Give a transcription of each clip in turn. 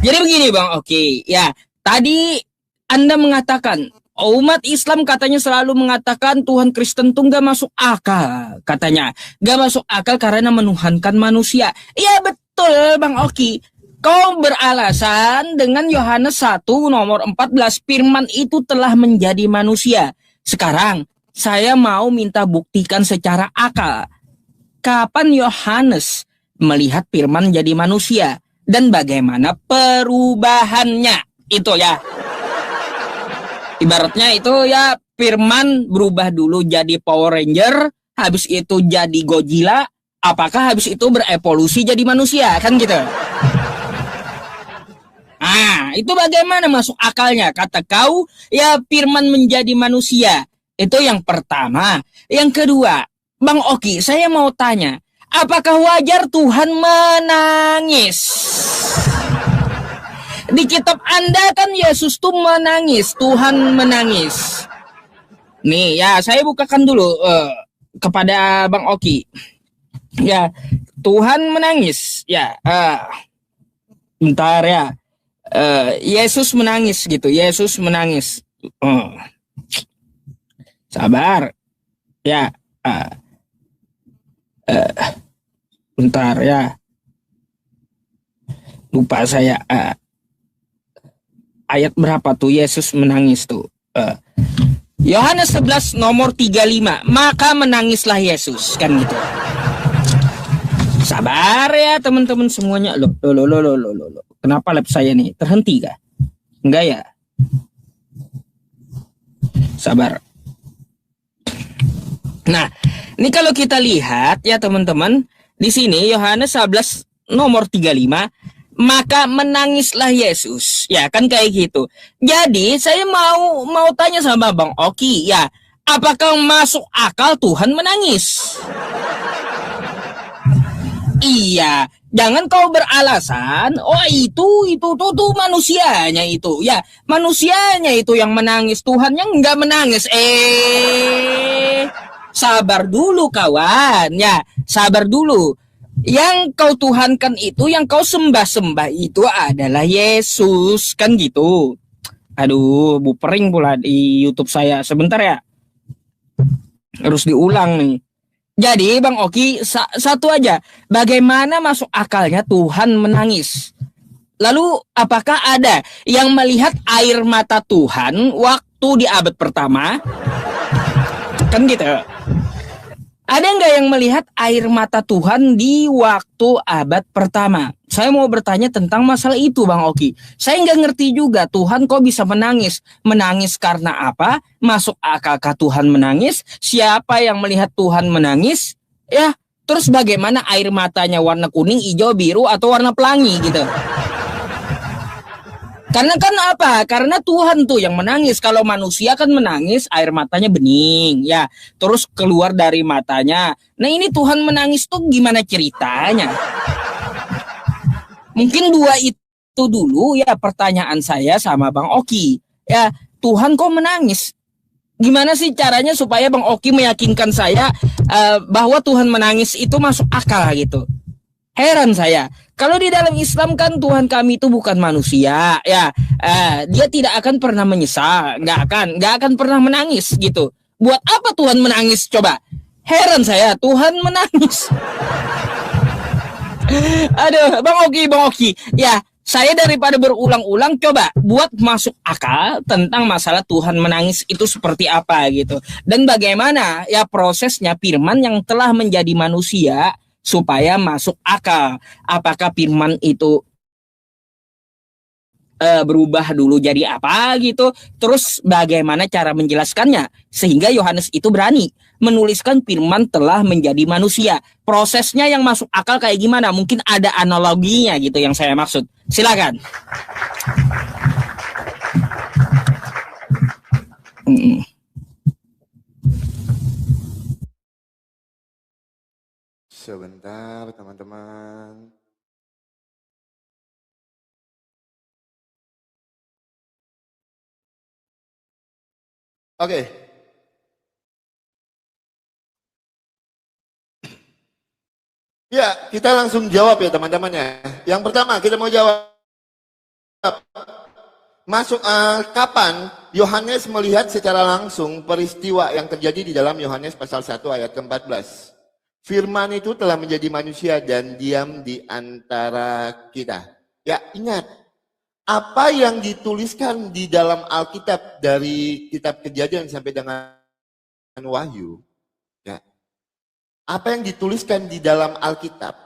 Jadi begini Bang, oke. Ya, tadi Anda mengatakan umat Islam katanya selalu mengatakan Tuhan Kristen tuh nggak masuk akal, katanya. Nggak masuk akal karena menuhankan manusia. Iya betul Bang Oki. Kau beralasan dengan Yohanes 1 nomor 14 firman itu telah menjadi manusia. Sekarang saya mau minta buktikan secara akal. Kapan Yohanes melihat firman jadi manusia dan bagaimana perubahannya? Itu ya. Ibaratnya itu ya firman berubah dulu jadi Power Ranger, habis itu jadi Godzilla, apakah habis itu berevolusi jadi manusia? Kan gitu. Ah, itu bagaimana masuk akalnya? Kata kau, ya firman menjadi manusia. Itu yang pertama. Yang kedua, Bang Oki, saya mau tanya, apakah wajar Tuhan menangis? Di kitab Anda kan Yesus tuh menangis, Tuhan menangis. Nih ya, saya bukakan dulu kepada Bang Oki. Ya, Tuhan menangis. Ya, bentar ya. Yesus menangis gitu. Yesus menangis. Sabar. Ya, bentar ya. Lupa saya. Ayat berapa tuh Yesus menangis tuh? Yohanes 11 nomor 35. Maka menangislah Yesus, kan gitu. Sabar ya teman-teman semuanya. Loh. Kenapa lab saya nih terhenti kah? Enggak ya? Sabar. Nah, ini kalau kita lihat ya teman-teman, di sini Yohanes 11 nomor 35, maka menangislah Yesus. Ya, kan kayak gitu. Jadi, saya mau tanya sama Bang Oki, ya, apakah masuk akal Tuhan menangis? Iya, jangan kau beralasan, oh itu tuh manusianya itu. Ya, manusianya itu yang menangis, Tuhannya nggak menangis. Sabar dulu kawan, ya, sabar dulu. Yang kau tuhankan itu, yang kau sembah-sembah itu adalah Yesus, kan gitu. Aduh, bupering pula di YouTube saya. Sebentar ya, harus diulang nih. Jadi Bang Oki, satu aja. Bagaimana masuk akalnya Tuhan menangis? Lalu apakah ada yang melihat air mata Tuhan waktu di abad pertama? Kan gitu. Ada nggak yang melihat air mata Tuhan di waktu abad pertama? Saya mau bertanya tentang masalah itu Bang Oki. Saya nggak ngerti juga Tuhan kok bisa menangis. Menangis karena apa? Masuk akalkah Tuhan menangis? Siapa yang melihat Tuhan menangis? Ya, terus bagaimana air matanya warna kuning, hijau, biru, atau warna pelangi gitu? Karena kan apa? Karena Tuhan tuh yang menangis. Kalau manusia kan menangis, air matanya bening, ya. Terus keluar dari matanya. Nah ini Tuhan menangis tuh gimana ceritanya? Mungkin dua itu dulu ya pertanyaan saya sama Bang Oki. Ya Tuhan kok menangis? Gimana sih caranya supaya Bang Oki meyakinkan saya bahwa Tuhan menangis itu masuk akal gitu? Heran saya. Kalau di dalam Islam kan Tuhan kami itu bukan manusia, ya. Dia tidak akan pernah menyesal, nggak akan pernah menangis gitu. Buat apa Tuhan menangis? Coba. Heran saya, Tuhan menangis. Aduh, Bang Oki, ya. Saya daripada berulang-ulang coba buat masuk akal tentang masalah Tuhan menangis itu seperti apa gitu. Dan bagaimana ya prosesnya firman yang telah menjadi manusia supaya masuk akal. Apakah firman itu berubah dulu jadi apa gitu. Terus bagaimana cara menjelaskannya sehingga Yohanes itu berani menuliskan firman telah menjadi manusia. Prosesnya yang masuk akal kayak gimana? Mungkin ada analoginya gitu yang saya maksud. Silakan. Sebentar teman-teman. Oke. Ya, kita langsung jawab ya teman-teman ya. Yang pertama kita mau jawab kapan Yohanes melihat secara langsung peristiwa yang terjadi di dalam Yohanes pasal 1 ayat ke-14. Firman itu telah menjadi manusia dan diam di antara kita. Ya, ingat, apa yang dituliskan di dalam Alkitab dari kitab Kejadian sampai dengan Wahyu, ya, apa yang dituliskan di dalam Alkitab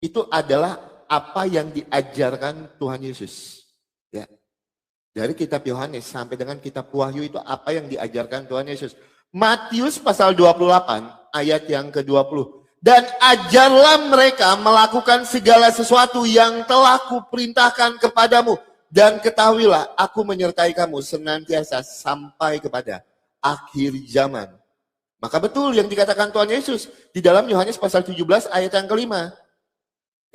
itu adalah apa yang diajarkan Tuhan Yesus. Ya. Dari kitab Yohanes sampai dengan kitab Wahyu itu apa yang diajarkan Tuhan Yesus. Matius pasal 28 ayat yang ke-20. Dan ajarlah mereka melakukan segala sesuatu yang telah kuperintahkan kepadamu. Dan ketahuilah aku menyertai kamu senantiasa sampai kepada akhir zaman. Maka betul yang dikatakan Tuhan Yesus di dalam Yohanes pasal 17 ayat yang ke-5.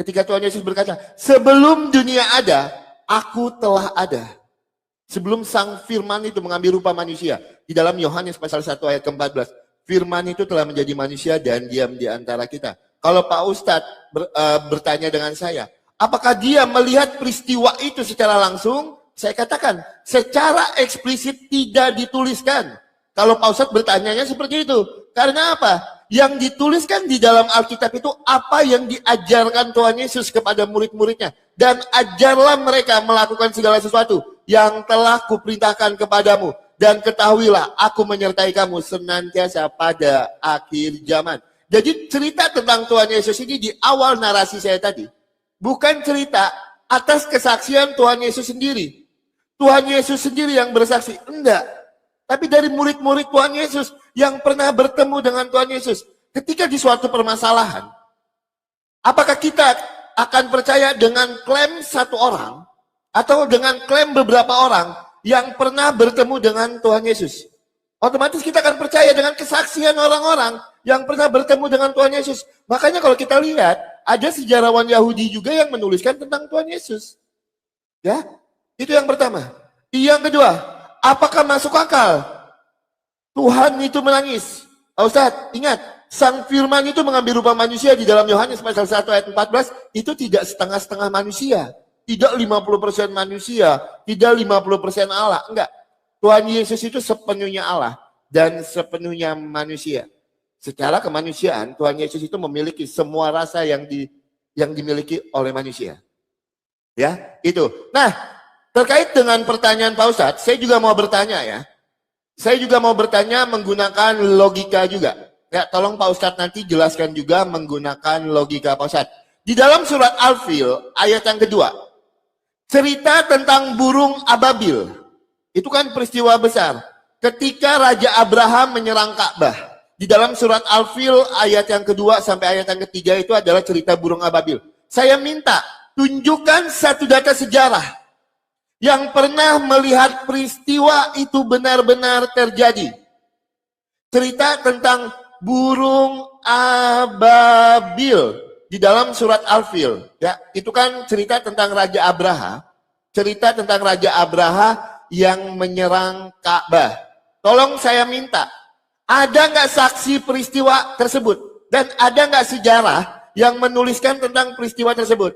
Ketika Tuhan Yesus berkata, sebelum dunia ada, aku telah ada. Sebelum sang firman itu mengambil rupa manusia. Di dalam Yohanes pasal 1 ayat ke-14. Firman itu telah menjadi manusia dan diam di antara kita. Kalau Pak Ustadz bertanya dengan saya, apakah dia melihat peristiwa itu secara langsung? Saya katakan, secara eksplisit tidak dituliskan. Kalau Pak Ustadz bertanyanya seperti itu. Karena apa? Yang dituliskan di dalam Alkitab itu apa yang diajarkan Tuhan Yesus kepada murid-muridnya. Dan ajarlah mereka melakukan segala sesuatu yang telah kuperintahkan kepadamu. Dan ketahuilah aku menyertai kamu senantiasa pada akhir zaman. Jadi cerita tentang Tuhan Yesus ini di awal narasi saya tadi. Bukan cerita atas kesaksian Tuhan Yesus sendiri. Tuhan Yesus sendiri yang bersaksi. Enggak. Tapi dari murid-murid Tuhan Yesus yang pernah bertemu dengan Tuhan Yesus. Ketika di suatu permasalahan. Apakah kita akan percaya dengan klaim satu orang? Atau dengan klaim beberapa orang yang pernah bertemu dengan Tuhan Yesus? Otomatis kita akan percaya dengan kesaksian orang-orang yang pernah bertemu dengan Tuhan Yesus. Makanya kalau kita lihat, ada sejarawan Yahudi juga yang menuliskan tentang Tuhan Yesus. Ya, itu yang pertama. Yang kedua, apakah masuk akal Tuhan itu menangis? Ustaz, ingat, sang firman itu mengambil rupa manusia di dalam Yohanes pasal 1 ayat 14, itu tidak setengah-setengah manusia. Tidak 50% manusia, tidak 50% Allah. Enggak. Tuhan Yesus itu sepenuhnya Allah dan sepenuhnya manusia. Secara kemanusiaan, Tuhan Yesus itu memiliki semua rasa yang dimiliki oleh manusia. Ya, itu. Nah, terkait dengan pertanyaan Pak Ustadz, saya juga mau bertanya ya. Saya juga mau bertanya menggunakan logika juga. Ya, tolong Pak Ustadz nanti jelaskan juga menggunakan logika Pak Ustadz. Di dalam surat Al-Fil ayat yang kedua, cerita tentang burung ababil. Itu kan peristiwa besar. Ketika Raja Abraham menyerang Ka'bah. Di dalam surat Al-Fil ayat yang kedua sampai ayat yang ketiga itu adalah cerita burung ababil. Saya minta tunjukkan satu data sejarah yang pernah melihat peristiwa itu benar-benar terjadi. Cerita tentang burung ababil di dalam surat Al-Fil. Ya, itu kan cerita tentang Raja Abraha. Cerita tentang Raja Abraha yang menyerang Ka'bah. Tolong saya minta, ada nggak saksi peristiwa tersebut? Dan ada nggak sejarah yang menuliskan tentang peristiwa tersebut?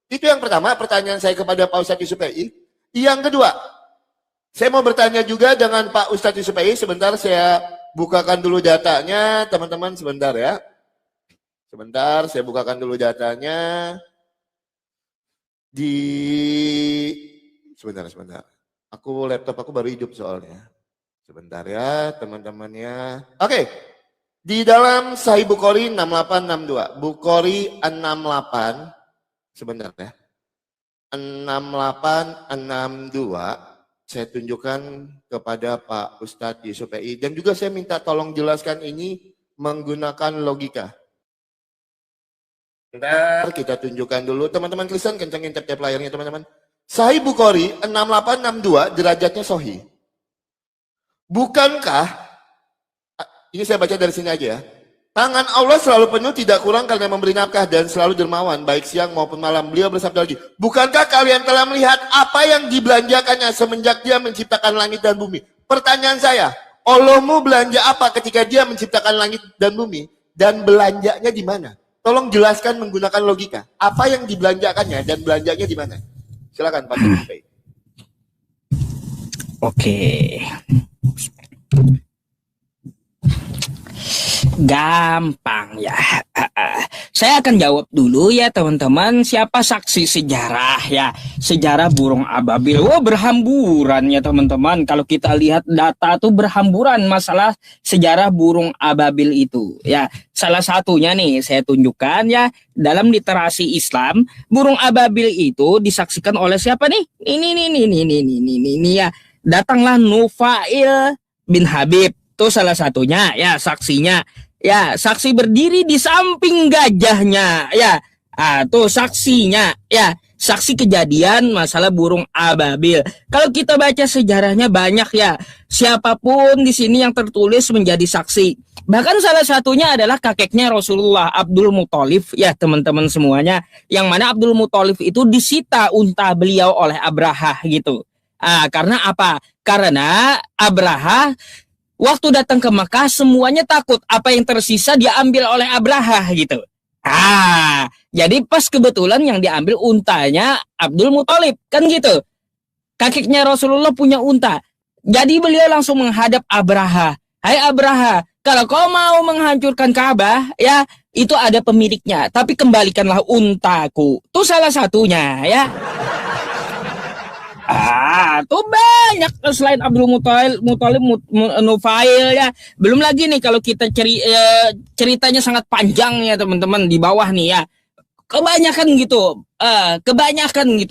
Itu yang pertama, pertanyaan saya kepada Pak Ustadz Yusuf PI. Yang kedua, saya mau bertanya juga dengan Pak Ustadz Yusuf PI. Sebentar saya bukakan dulu datanya, teman-teman sebentar ya. Sebentar, saya bukakan dulu datanya. Sebentar. Laptop aku baru hidup soalnya. Sebentar ya, teman-temannya. Oke. Di dalam Sahih Bukhari 6862. Bukhari 68. Sebentar ya. 6862. Saya tunjukkan kepada Pak Ustadz Yusuf PI. Dan juga saya minta tolong jelaskan ini menggunakan logika. Bentar, kita tunjukkan dulu. Teman-teman Kristen, kencangin tap-tap layarnya teman-teman. Sahih Bukhari 6862, derajatnya sahih. Bukankah, ini saya baca dari sini aja ya. Tangan Allah selalu penuh, tidak kurang karena memberi nafkah dan selalu dermawan, baik siang maupun malam. Beliau bersabda lagi, bukankah kalian telah melihat apa yang dibelanjakannya semenjak dia menciptakan langit dan bumi? Pertanyaan saya, Allahmu belanja apa ketika dia menciptakan langit dan bumi? Dan belanjanya di mana? Tolong jelaskan menggunakan logika. Apa yang dibelanjakannya dan belanjanya di mana? Silakan Pak Tumpe. Oke. Gampang ya. Saya akan jawab dulu ya teman-teman. Siapa saksi sejarah ya? Sejarah burung ababil. Wah, berhamburan ya teman-teman. Kalau kita lihat data tuh berhamburan masalah sejarah burung ababil itu ya. Salah satunya nih saya tunjukkan ya, dalam literasi Islam burung ababil itu disaksikan oleh siapa nih? Ini ya. Datanglah Nufail bin Habib. Itu salah satunya ya saksinya. Ya, saksi berdiri di samping gajahnya. Ya, tuh saksinya. Ya, saksi kejadian masalah burung ababil. Kalau kita baca sejarahnya banyak ya. Siapapun di sini yang tertulis menjadi saksi. Bahkan salah satunya adalah kakeknya Rasulullah, Abdul Muthalib. Ya, teman-teman semuanya. Yang mana Abdul Muthalib itu disita unta beliau oleh Abraha gitu. Karena apa? Karena Abraha waktu datang ke Makkah semuanya takut apa yang tersisa diambil oleh Abraha gitu. Jadi pas kebetulan yang diambil untanya Abdul Muthalib kan gitu. Kakeknya Rasulullah punya unta. Jadi beliau langsung menghadap Abraha. Hai Abraha, kalau kau mau menghancurkan Ka'bah ya itu ada pemiliknya, tapi kembalikanlah untaku. Itu salah satunya ya. Tuh banyak selain Abdul Muthalib, Nufail ya. Belum lagi nih kalau kita ceritanya sangat panjang ya teman-teman di bawah nih ya. Kebanyakan gitu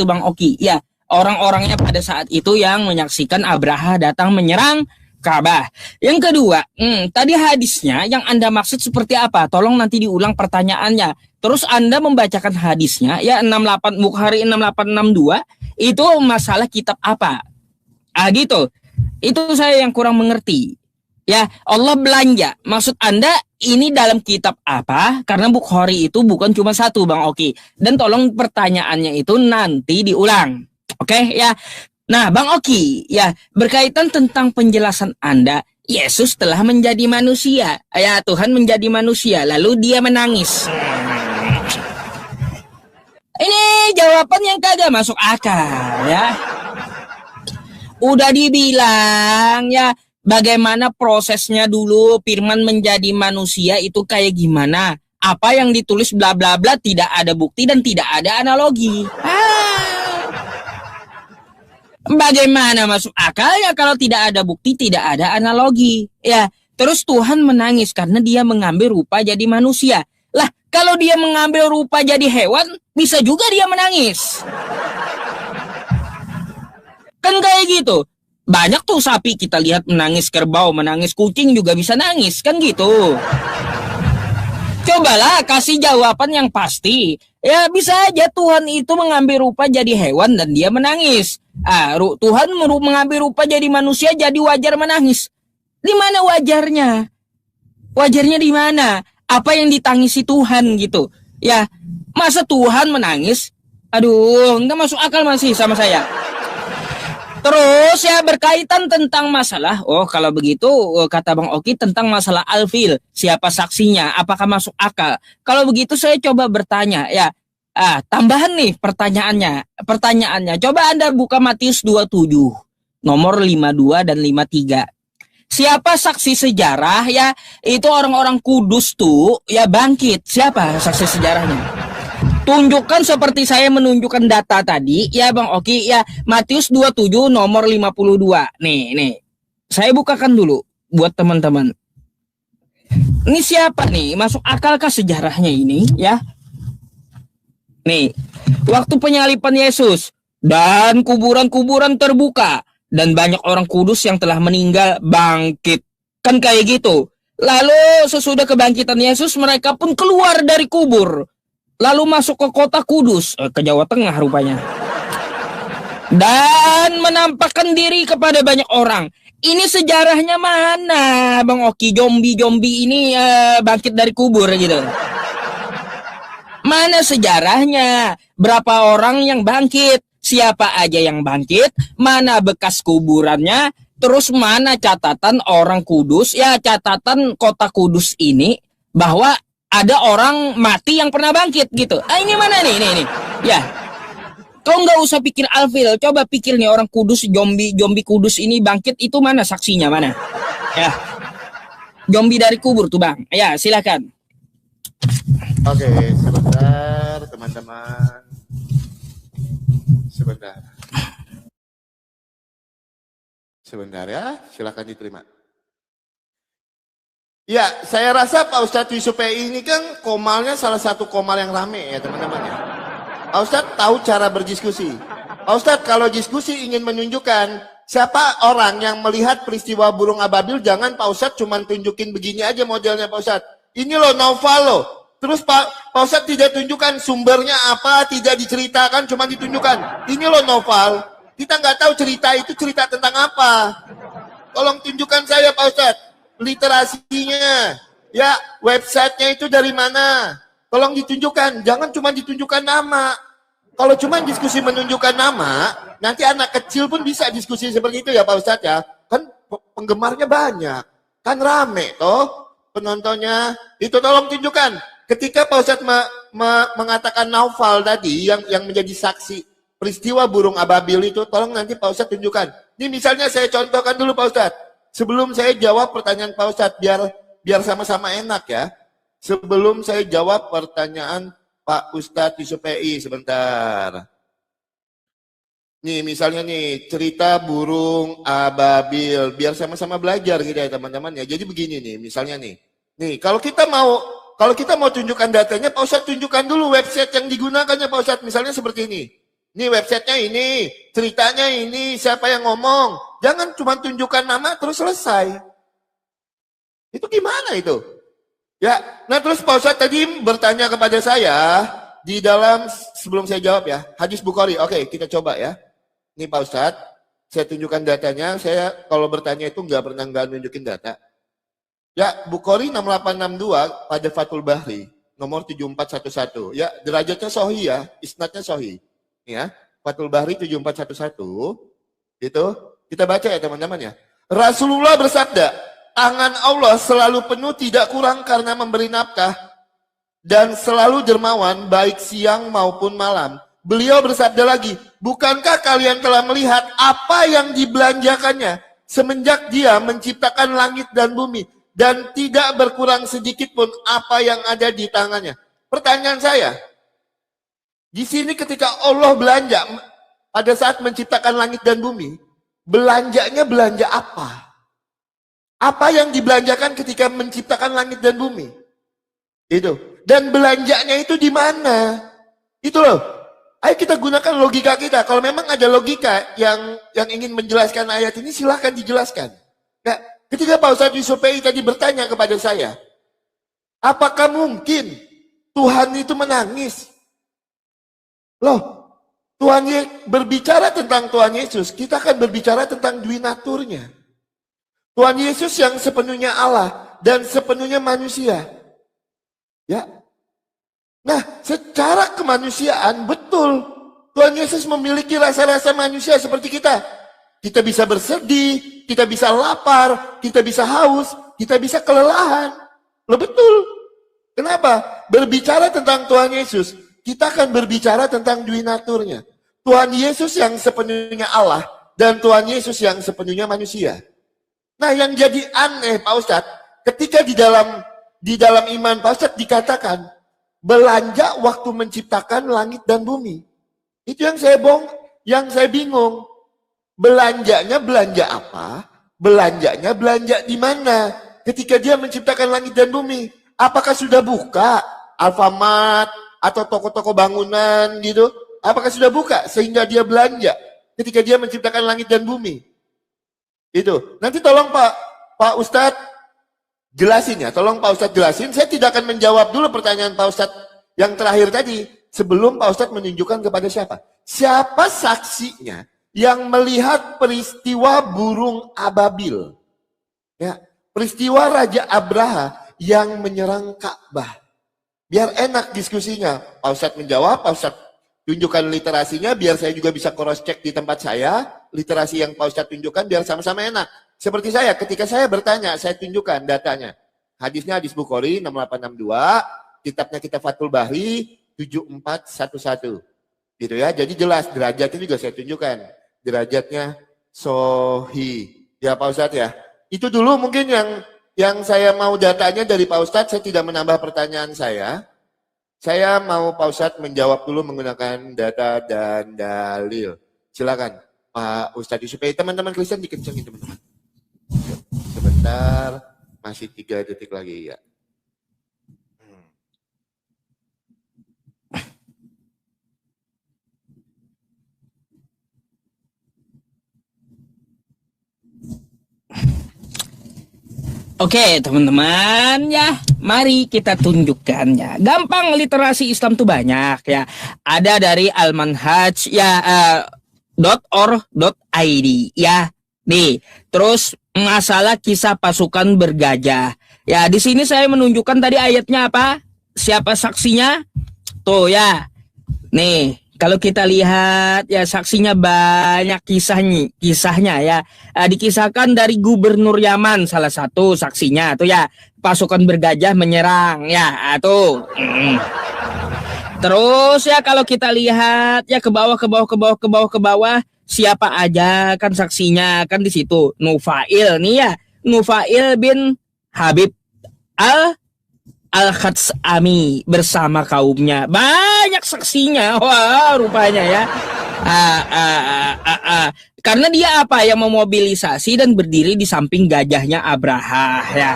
Bang Oki ya. Orang-orangnya pada saat itu yang menyaksikan Abraha datang menyerang Ka'bah. Yang kedua, tadi hadisnya yang Anda maksud seperti apa? Tolong nanti diulang pertanyaannya. Terus Anda membacakan hadisnya ya 68 Bukhari 6862 itu masalah kitab apa? Gitu. Itu saya yang kurang mengerti. Ya, Allah belanja. Maksud Anda ini dalam kitab apa? Karena Bukhari itu bukan cuma satu, Bang Oki. Dan tolong pertanyaannya itu nanti diulang. Oke, ya. Nah, Bang Oki, ya, berkaitan tentang penjelasan Anda, Yesus telah menjadi manusia. Ya, Tuhan menjadi manusia, lalu dia menangis. Ini jawaban yang kagak masuk akal ya. Udah dibilang ya bagaimana prosesnya dulu Firman menjadi manusia itu kayak gimana. Apa yang ditulis bla bla bla tidak ada bukti dan tidak ada analogi. Bagaimana masuk akalnya kalau tidak ada bukti, tidak ada analogi. Ya, terus Tuhan menangis karena dia mengambil rupa jadi manusia. Lah, kalau dia mengambil rupa jadi hewan, bisa juga dia menangis. Kan kayak gitu. Banyak tuh sapi kita lihat menangis, kerbau menangis, kucing juga bisa nangis, kan gitu. Cobalah kasih jawaban yang pasti. Ya bisa aja Tuhan itu mengambil rupa jadi hewan dan dia menangis. Tuhan mengambil rupa jadi manusia jadi wajar menangis. Di mana wajarnya? Wajarnya di mana? Apa yang ditangisi Tuhan gitu. Ya, masa Tuhan menangis? Aduh, nggak masuk akal masih sama saya. Terus ya berkaitan tentang masalah, kalau begitu kata Bang Oki tentang masalah Al-Fil, siapa saksinya, apakah masuk akal? Kalau begitu saya coba bertanya ya, tambahan nih pertanyaannya, coba Anda buka Matius 27, nomor 52 dan 53. Siapa saksi sejarah ya, itu orang-orang kudus tuh ya bangkit, siapa saksi sejarahnya? Tunjukkan seperti saya menunjukkan data tadi ya Bang Oki ya, Matius 27 nomor 52. Nih. Saya bukakan dulu buat teman-teman. Ini siapa nih? Masuk akalkah sejarahnya ini ya? Nih, waktu penyaliban Yesus dan kuburan-kuburan terbuka dan banyak orang kudus yang telah meninggal bangkit. Kan kayak gitu. Lalu sesudah kebangkitan Yesus mereka pun keluar dari kubur. Lalu masuk ke kota Kudus, ke Jawa Tengah rupanya. Dan menampakkan diri kepada banyak orang. Ini sejarahnya mana, Bang Oki? Zombie ini bangkit dari kubur gitu. Mana sejarahnya? Berapa orang yang bangkit? Siapa aja yang bangkit? Mana bekas kuburannya? Terus mana catatan orang Kudus? Ya, catatan kota Kudus ini bahwa ada orang mati yang pernah bangkit gitu. Ini mana nih? Ya. Kau nggak usah pikir Alfil, coba pikir nih orang kudus, zombie kudus ini bangkit itu mana saksinya mana? Ya, zombie dari kubur tuh bang. Ya silakan. Oke, sebentar teman-teman. Sebentar ya, silakan diterima. Ya, saya rasa Pak Ustadz Yusuf ini kan komalnya salah satu komal yang rame ya teman-teman ya. Pak Ustadz tahu cara berdiskusi. Pak Ustadz kalau diskusi ingin menunjukkan siapa orang yang melihat peristiwa burung ababil, jangan Pak Ustadz cuma tunjukin begini aja modelnya Pak Ustadz. Ini loh novel loh. Terus Pak Ustadz tidak tunjukkan sumbernya apa, tidak diceritakan, cuma ditunjukkan. Ini loh novel. Kita nggak tahu cerita itu cerita tentang apa. Tolong tunjukkan saya Pak Ustadz. Literasinya, ya websitenya itu dari mana? Tolong ditunjukkan, jangan cuma ditunjukkan nama. Kalau cuma diskusi menunjukkan nama, nanti anak kecil pun bisa diskusi seperti itu ya Pak Ustadz ya. Kan penggemarnya banyak, kan rame toh penontonnya. Itu tolong tunjukkan. Ketika Pak Ustadz mengatakan Naufal tadi yang menjadi saksi peristiwa burung ababil itu, tolong nanti Pak Ustadz tunjukkan. Ini misalnya saya contohkan dulu Pak Ustadz. Sebelum saya jawab pertanyaan Pak Ustadz, biar sama-sama enak ya. Sebelum saya jawab pertanyaan Pak Ustadz Yusuf PI, sebentar. Nih misalnya nih, cerita burung ababil, biar sama-sama belajar gitu ya teman-teman ya. Jadi begini nih, misalnya nih. Nih, kalau kita mau tunjukkan datanya, Pak Ustadz tunjukkan dulu website yang digunakan ya Pak Ustadz. Misalnya seperti ini. Ini websitenya ini, ceritanya ini, siapa yang ngomong. Jangan cuma tunjukkan nama terus selesai. Itu gimana itu? Ya, nah terus Pak Ustadz tadi bertanya kepada saya di dalam, sebelum saya jawab ya, hadis Bukhari. Oke, kita coba ya. Ini Pak Ustadz, saya tunjukkan datanya. Saya kalau bertanya itu nggak nunjukin data. Ya, Bukhari 6862 pada Fathul Bahri, nomor 7411. Ya, derajatnya sahih ya, isnadnya sahih. Ya, Fathul Bahri 7411 itu kita baca ya teman-teman ya. Rasulullah bersabda, tangan Allah selalu penuh tidak kurang karena memberi nafkah dan selalu dermawan baik siang maupun malam. Beliau bersabda lagi, bukankah kalian telah melihat apa yang dibelanjakannya semenjak dia menciptakan langit dan bumi dan tidak berkurang sedikit pun apa yang ada di tangannya. Pertanyaan saya, di sini ketika Allah belanja pada saat menciptakan langit dan bumi, belanjanya belanja apa? Apa yang dibelanjakan ketika menciptakan langit dan bumi? Itu. Dan belanjanya itu di mana? Itu loh. Ayo kita gunakan logika kita. Kalau memang ada logika yang ingin menjelaskan ayat ini, silahkan dijelaskan. Nah, ketika Pak Ustadz Yusuf tadi bertanya kepada saya, apakah mungkin Tuhan itu menangis? Loh, Tuhan berbicara tentang Tuhan Yesus, kita akan berbicara tentang dui naturnya. Tuhan Yesus yang sepenuhnya Allah dan sepenuhnya manusia. Ya. Nah, secara kemanusiaan betul Tuhan Yesus memiliki rasa-rasa manusia seperti kita. Kita bisa bersedih, kita bisa lapar, kita bisa haus, kita bisa kelelahan. Loh betul. Kenapa? Berbicara tentang Tuhan Yesus, kita akan berbicara tentang dui naturnya. Tuhan Yesus yang sepenuhnya Allah dan Tuhan Yesus yang sepenuhnya manusia. Nah, yang jadi aneh Pak Ustadz, ketika di dalam iman Pak Ustadz dikatakan belanja waktu menciptakan langit dan bumi. Itu yang saya bingung. Belanjanya belanja apa? Belanjanya belanja di mana? Ketika dia menciptakan langit dan bumi, apakah sudah buka Alfamart atau toko-toko bangunan gitu? Apakah sudah buka sehingga dia belanja ketika dia menciptakan langit dan bumi? Itu. Nanti tolong Pak Ustadz jelasin ya. Tolong Pak Ustadz jelasin. Saya tidak akan menjawab dulu pertanyaan Pak Ustadz yang terakhir tadi sebelum Pak Ustadz menunjukkan kepada siapa? Siapa saksinya yang melihat peristiwa burung ababil? Ya, peristiwa Raja Abraha yang menyerang Ka'bah. Biar enak diskusinya. Pak Ustadz menjawab, Pak Ustadz tunjukkan literasinya, biar saya juga bisa cross check di tempat saya, literasi yang Pak Ustadz tunjukkan, biar sama-sama enak. Seperti saya, ketika saya bertanya, saya tunjukkan datanya. Hadisnya hadis Bukhari 6862, kitabnya Kitab Fathul Bahri 7411. Gitu ya. Jadi jelas derajatnya juga saya tunjukkan. Derajatnya sohi. Ya Pak Ustadz ya. Itu dulu mungkin yang saya mau datanya dari Pak Ustadz, saya tidak menambah pertanyaan saya. Saya mau Pak Ustadz menjawab dulu menggunakan data dan dalil. Silakan Pak Ustadz, supaya teman-teman Kristen dikencengin teman-teman. Sebentar, masih 3 detik lagi ya. Oke teman-teman ya, mari kita tunjukkan ya. Gampang, literasi Islam tuh banyak ya. Ada dari Al-Manhaj ya, .or.id ya. Nih, terus masalah kisah pasukan bergajah. Ya, di sini saya menunjukkan tadi ayatnya apa? Siapa saksinya? Tuh ya. Nih, kalau kita lihat ya saksinya banyak kisahnya ya. Dikisahkan dari Gubernur Yaman salah satu saksinya tuh ya, pasukan bergajah menyerang ya, tuh. Terus ya kalau kita lihat ya ke bawah siapa aja kan saksinya kan di situ. Nufail nih ya, Nufail bin Habib Al-Khatsami bersama kaumnya. Banyak saksinya. Wah, rupanya ya. Karena dia apa yang memobilisasi dan berdiri di samping gajahnya Abraha ya.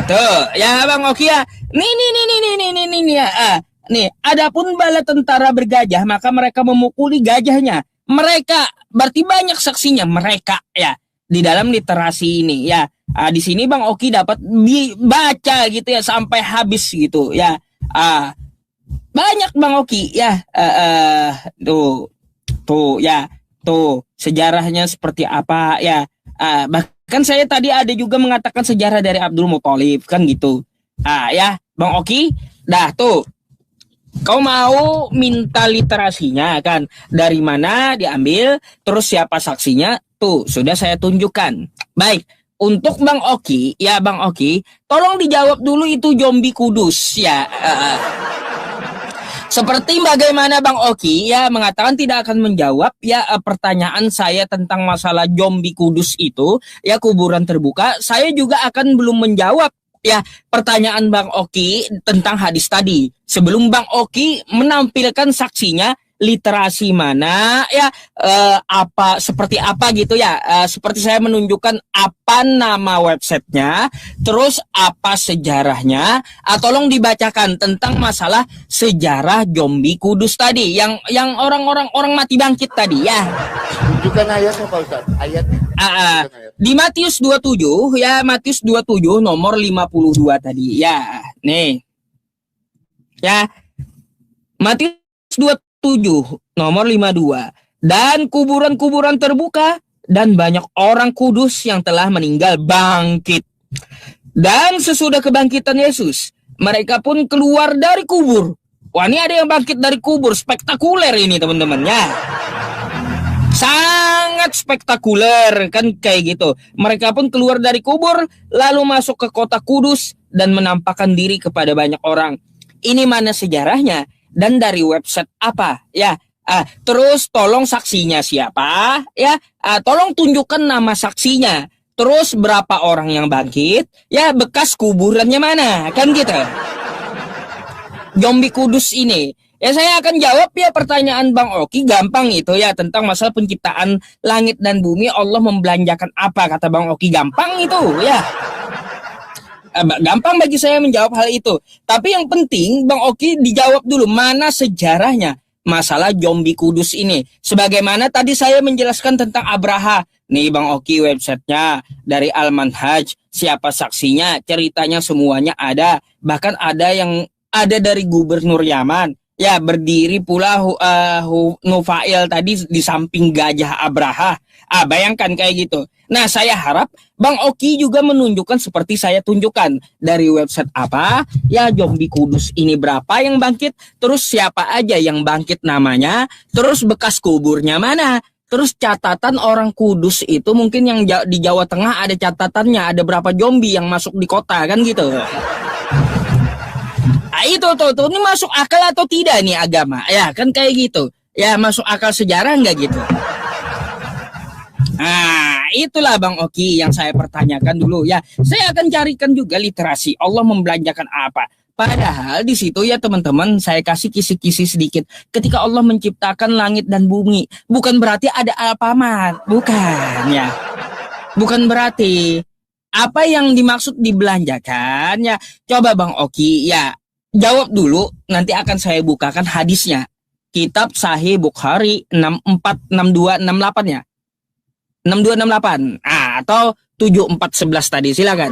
Tuh, ya Bang Oki ya. Nih ya. Nih, adapun bala tentara bergajah maka mereka memukuli gajahnya. Mereka berarti banyak saksinya mereka ya di dalam literasi ini ya. Di sini Bang Oki dapat baca gitu ya sampai habis gitu ya. Banyak Bang Oki ya. Tuh ya. Tuh sejarahnya seperti apa ya. Bahkan saya tadi ada juga mengatakan sejarah dari Abdul Muthalib kan gitu. Ya Bang Oki. Dah tuh. Kau mau minta literasinya kan, dari mana diambil, terus siapa saksinya, tuh sudah saya tunjukkan. Baik, untuk Bang Oki, ya Bang Oki, tolong dijawab dulu itu Jombi Kudus ya. Seperti bagaimana Bang Oki ya mengatakan tidak akan menjawab ya pertanyaan saya tentang masalah Jombi Kudus itu, ya kuburan terbuka, saya juga akan belum menjawab ya pertanyaan Bang Oki tentang hadis tadi. Sebelum Bang Oki menampilkan saksinya, literasi mana ya, apa seperti apa gitu ya, seperti saya menunjukkan apa nama websitenya, terus apa sejarahnya, tolong dibacakan tentang masalah sejarah Jombi Kudus tadi yang orang mati bangkit tadi ya. Tunjukkan ayatnya Pak Ustaz, ayatnya. Di Matius 27 ya, Matius 27 nomor 52 tadi ya. Nih. Ya. Matius 27 nomor 52. Dan kuburan-kuburan terbuka dan banyak orang kudus yang telah meninggal bangkit. Dan sesudah kebangkitan Yesus, mereka pun keluar dari kubur. Wah, ini ada yang bangkit dari kubur, spektakuler ini teman-teman ya. Sangat spektakuler kan kayak gitu. Mereka pun keluar dari kubur lalu masuk ke kota Kudus dan menampakkan diri kepada banyak orang. Ini mana sejarahnya dan dari website apa ya? Terus tolong saksinya siapa ya? Tolong tunjukkan nama saksinya. Terus berapa orang yang bangkit? Ya, bekas kuburannya mana? Kan gitu. Jombi Kudus ini. Ya saya akan jawab ya pertanyaan Bang Oki, gampang itu ya, tentang masalah penciptaan langit dan bumi, Allah membelanjakan apa, kata Bang Oki, gampang itu ya. Gampang bagi saya menjawab hal itu. Tapi yang penting Bang Oki dijawab dulu mana sejarahnya masalah Jombi Kudus ini. Sebagaimana tadi saya menjelaskan tentang Abraha. Nih Bang Oki websitenya dari Al-Manhaj, siapa saksinya, ceritanya semuanya ada. Bahkan ada yang ada dari Gubernur Yaman. Ya, berdiri pula Nufail tadi di samping gajah Abraha. Bayangkan kayak gitu. Nah, saya harap Bang Oki juga menunjukkan seperti saya tunjukkan. Dari website apa, ya Jombi Kudus ini berapa yang bangkit, terus siapa aja yang bangkit namanya, terus bekas kuburnya mana, terus catatan orang Kudus itu mungkin yang di Jawa Tengah ada catatannya, ada berapa Jombi yang masuk di kota, kan gitu. itu tuh, ini masuk akal atau tidak nih agama? Ya kan kayak gitu. Ya masuk akal sejarah nggak gitu? Nah, itulah Bang Oki yang saya pertanyakan dulu ya. Saya akan carikan juga literasi Allah membelanjakan apa. Padahal di situ ya teman-teman, saya kasih kisi-kisi sedikit. Ketika Allah menciptakan langit dan bumi, bukan berarti ada Alfamart, bukan ya. Bukan berarti apa yang dimaksud dibelanjakan ya. Coba Bang Oki ya jawab dulu, nanti akan saya bukakan hadisnya. Kitab Sahih Bukhari 646268 ya. 6268 atau 7411 tadi, silakan.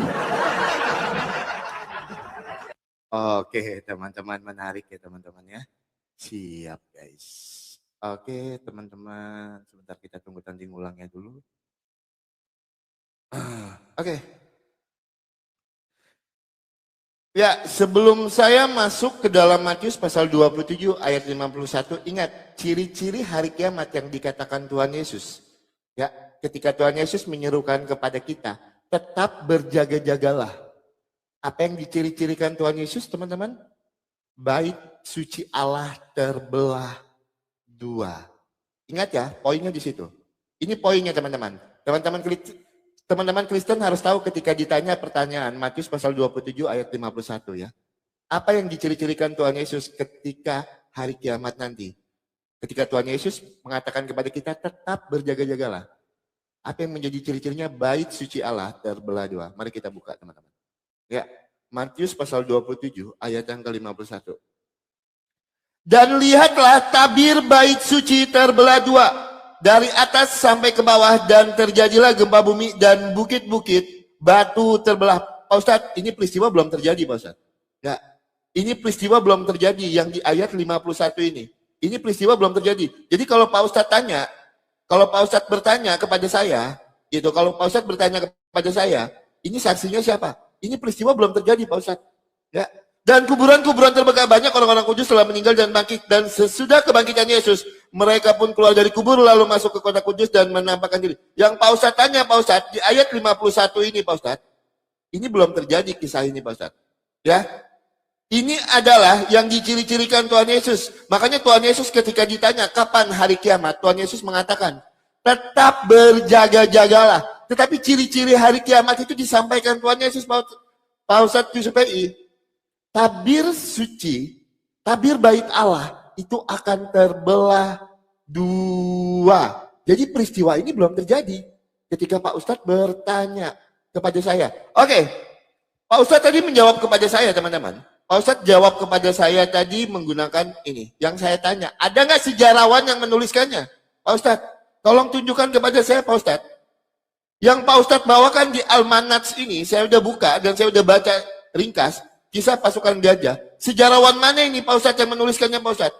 Oke, teman-teman, menarik ya teman-teman ya. Siap guys. Oke, teman-teman, sebentar kita tunggu tanding ulangnya dulu. Oke. Ya, sebelum saya masuk ke dalam Matius pasal 27 ayat 51, ingat ciri-ciri hari kiamat yang dikatakan Tuhan Yesus. Ya, ketika Tuhan Yesus menyerukan kepada kita, tetap berjaga-jagalah. Apa yang diciri-cirikan Tuhan Yesus, teman-teman? Bait suci Allah terbelah dua. Ingat ya, poinnya di situ. Ini poinnya teman-teman. Teman-teman Kristen harus tahu ketika ditanya pertanyaan Matius pasal 27 ayat 51 ya. Apa yang diciri-cirikan Tuhan Yesus ketika hari kiamat nanti? Ketika Tuhan Yesus mengatakan kepada kita, tetap berjaga-jagalah. Apa yang menjadi ciri-cirinya? Bait suci Allah terbelah dua. Mari kita buka teman-teman. Ya, Matius pasal 27 ayat yang ke-51. Dan lihatlah tabir bait suci terbelah dua. Dari atas sampai ke bawah dan terjadilah gempa bumi dan bukit-bukit batu terbelah. Pak Ustadz, ini peristiwa belum terjadi Pak Ustadz. Ya, ini peristiwa belum terjadi yang di ayat 51 ini. Ini peristiwa belum terjadi. Jadi kalau Pak Ustadz tanya, kalau Pak Ustadz bertanya kepada saya, gitu. Kalau Pak Ustadz bertanya kepada saya, ini saksinya siapa? Ini peristiwa belum terjadi Pak Ustadz. Ya. Dan kuburan-kuburan terbakar banyak orang-orang kudus telah meninggal dan bangkit. Dan sesudah kebangkitan Yesus, mereka pun keluar dari kubur lalu masuk ke kota kudus dan menampakkan diri. Yang Pak Ustadz tanya Pak Ustadz, di ayat 51 ini Pak Ustadz, ini belum terjadi kisah ini Pak Ustadz. Ya. Ini adalah yang diciri-cirikan Tuhan Yesus. Makanya Tuhan Yesus ketika ditanya kapan hari kiamat, Tuhan Yesus mengatakan, tetap berjaga-jagalah. Tetapi ciri-ciri hari kiamat itu disampaikan Tuhan Yesus, Pak Ustadz Yusuf PI. Tabir suci, tabir bait Allah itu akan terbelah dua. Jadi peristiwa ini belum terjadi ketika Pak Ustadz bertanya kepada saya. Oke, Pak Ustadz tadi menjawab kepada saya teman-teman. Pak Ustadz jawab kepada saya tadi menggunakan ini. Yang saya tanya, ada nggak sejarawan yang menuliskannya? Pak Ustadz, tolong tunjukkan kepada saya Pak Ustadz. Yang Pak Ustadz bawakan di Almanats ini, saya udah buka dan saya udah baca ringkas, kisah pasukan gajah. Sejarawan mana ini Pak Ustadz yang menuliskannya Pak Ustadz?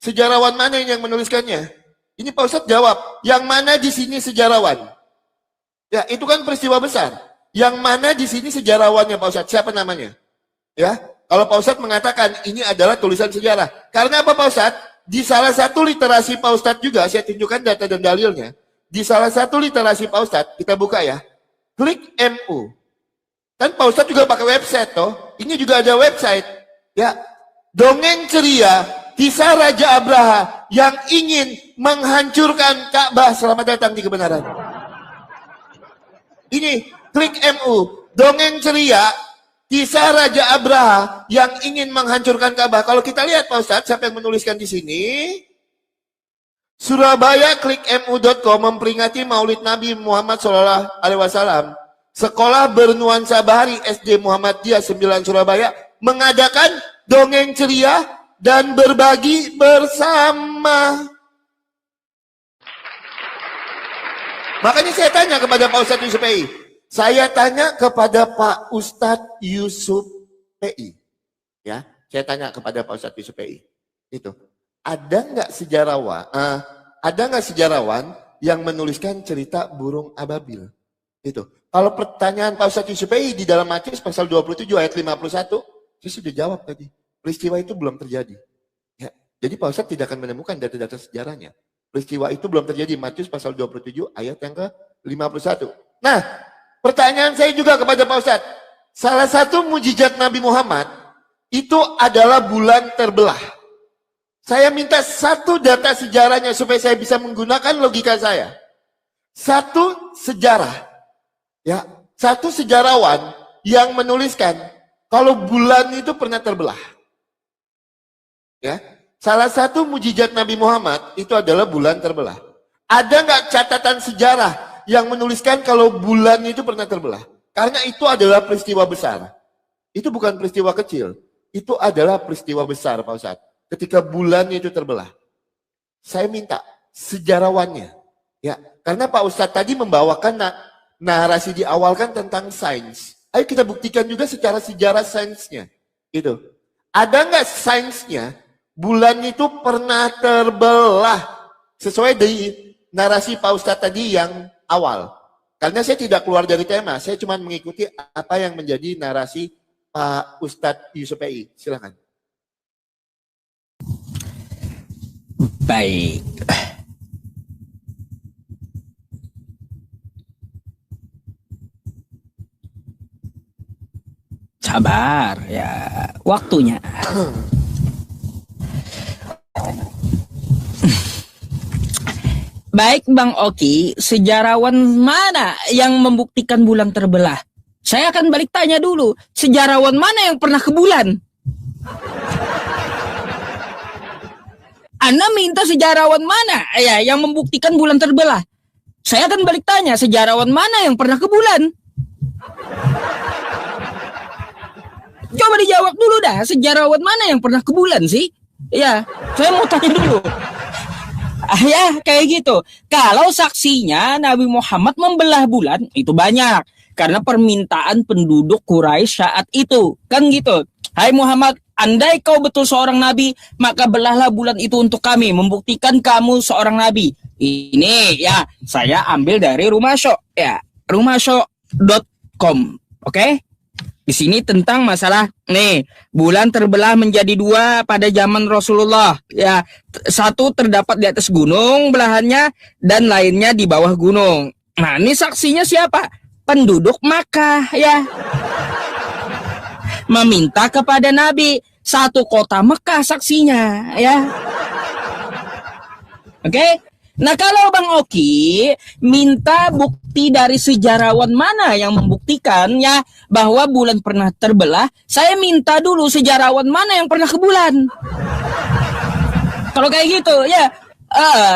Sejarawan mana ini yang menuliskannya? Ini Pak Ustadz jawab, yang mana di sini sejarawan? Ya, itu kan peristiwa besar. Yang mana di sini sejarawannya Pak Ustadz? Siapa namanya? Ya, kalau Pak Ustadz mengatakan ini adalah tulisan sejarah. Karena apa Pak Ustadz? Di salah satu literasi Pak Ustadz juga, saya tunjukkan data dan dalilnya. Di salah satu literasi Pak Ustadz, kita buka ya. Klik MU. Kan Pak Ustadz juga pakai website toh. Ini juga ada website. Ya. Dongeng ceria, kisah Raja Abraha yang ingin menghancurkan Ka'bah. Selamat datang di kebenaran. Ini, klik MU. Dongeng ceria, kisah Raja Abraha yang ingin menghancurkan Ka'bah. Kalau kita lihat Pak Ustadz, siapa yang menuliskan di sini? Surabaya klik mu.com memperingati Maulid Nabi Muhammad SAW. Sekolah bernuansa bahari SD Muhammadiyah 9 Surabaya mengadakan dongeng ceria dan berbagi bersama. Makanya saya tanya kepada Pak Ustadz Yusuf PI. Saya tanya kepada Pak Ustadz Yusuf PI. Ya, saya tanya kepada Pak Ustadz Yusuf PI. Itu. Ada nggak sejarawan yang menuliskan cerita burung ababil? Itu. Kalau pertanyaan Pak Ustadz Yusuf PI di dalam Matius pasal 27 ayat 51, saya sudah jawab tadi. Peristiwa itu belum terjadi. Ya. Jadi Pak Ustadz tidak akan menemukan data-data sejarahnya. Peristiwa itu belum terjadi. Matius pasal 27 ayat yang ke-51. Nah, pertanyaan saya juga kepada Pak Ustadz. Salah satu mujizat Nabi Muhammad itu adalah bulan terbelah. Saya minta satu data sejarahnya supaya saya bisa menggunakan logika saya. Satu sejarah, ya, satu sejarawan yang menuliskan kalau bulan itu pernah terbelah. Ya, salah satu mujizat Nabi Muhammad itu adalah bulan terbelah. Ada nggak catatan sejarah yang menuliskan kalau bulan itu pernah terbelah? Karena itu adalah peristiwa besar. Itu bukan peristiwa kecil. Itu adalah peristiwa besar, Pak Ustadz. Ketika bulan itu terbelah. Saya minta sejarawannya. Ya, karena Pak Ustadz tadi membawakan narasi di awal kan tentang sains. Ayo kita buktikan juga secara sejarah sainsnya. Itu. Ada nggak sainsnya bulan itu pernah terbelah sesuai dari narasi Pak Ustadz tadi yang awal. Karena saya tidak keluar dari tema, saya cuma mengikuti apa yang menjadi narasi Pak Ustadz Yusuf PI. Silakan. Baik. Sabar ya, waktunya. Baik Bang Oki, sejarawan mana yang membuktikan bulan terbelah? Saya akan balik tanya dulu, sejarawan mana yang pernah ke bulan? Anda minta sejarawan mana ya yang membuktikan bulan terbelah? Saya akan balik tanya, sejarawan mana yang pernah ke bulan? Coba dijawab dulu dah, sejarawan mana yang pernah ke bulan sih? Ya, saya mau tanya dulu. Ya, kayak gitu. Kalau saksinya Nabi Muhammad membelah bulan, itu banyak. Karena permintaan penduduk Quraisy saat itu. Kan gitu. Hai Muhammad, andai kau betul seorang nabi, maka belahlah bulan itu untuk kami, membuktikan kamu seorang nabi. Ini ya, saya ambil dari Rumahsyo. Ya, rumahsyo.com. Oke? Di sini tentang masalah nih, bulan terbelah menjadi dua pada zaman Rasulullah. Ya, satu terdapat di atas gunung belahannya dan lainnya di bawah gunung. Nah, ini saksinya siapa? Penduduk Makkah ya. Meminta kepada Nabi, satu kota Mekah saksinya ya. Oke? Nah, kalau Bang Oki minta bukti dari sejarawan mana yang membuktikan ya bahwa bulan pernah terbelah, saya minta dulu sejarawan mana yang pernah ke bulan. Kalau kayak gitu ya,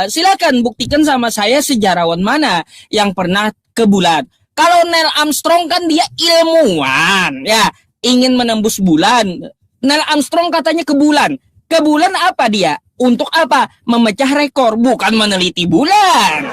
silakan buktikan sama saya sejarawan mana yang pernah ke bulan. Kalau Neil Armstrong kan dia ilmuwan ya, ingin menembus bulan. Neil Armstrong katanya ke bulan. Ke bulan apa dia? Untuk apa? Memecah rekor, bukan meneliti bulan.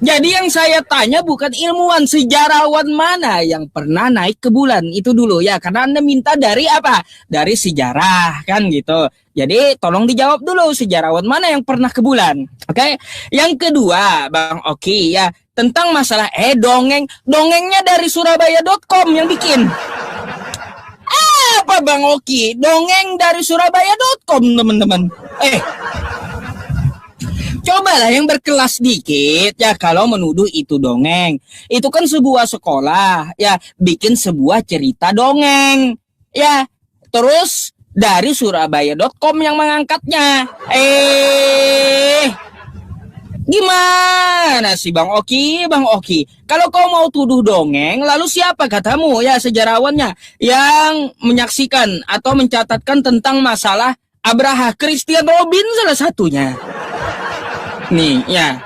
Jadi yang saya tanya bukan ilmuwan, sejarawan mana yang pernah naik ke bulan. Itu dulu ya, karena Anda minta dari apa? Dari sejarah, kan gitu. Jadi tolong dijawab dulu, sejarawan mana yang pernah ke bulan. Oke? Yang kedua, Bang Oki ya, tentang masalah dongeng. Dongengnya dari surabaya.com yang bikin. Apa Bang Oki? Dongeng dari surabaya.com teman-teman. Cobalah yang berkelas dikit ya kalau menuduh itu dongeng. Itu kan sebuah sekolah ya, bikin sebuah cerita dongeng. Ya, terus dari surabaya.com yang mengangkatnya. Gimana sih Bang Oki? Bang Oki, kalau kau mau tuduh dongeng, lalu siapa katamu ya sejarawannya yang menyaksikan atau mencatatkan tentang masalah Abraha? Christian Robin salah satunya. Nih ya,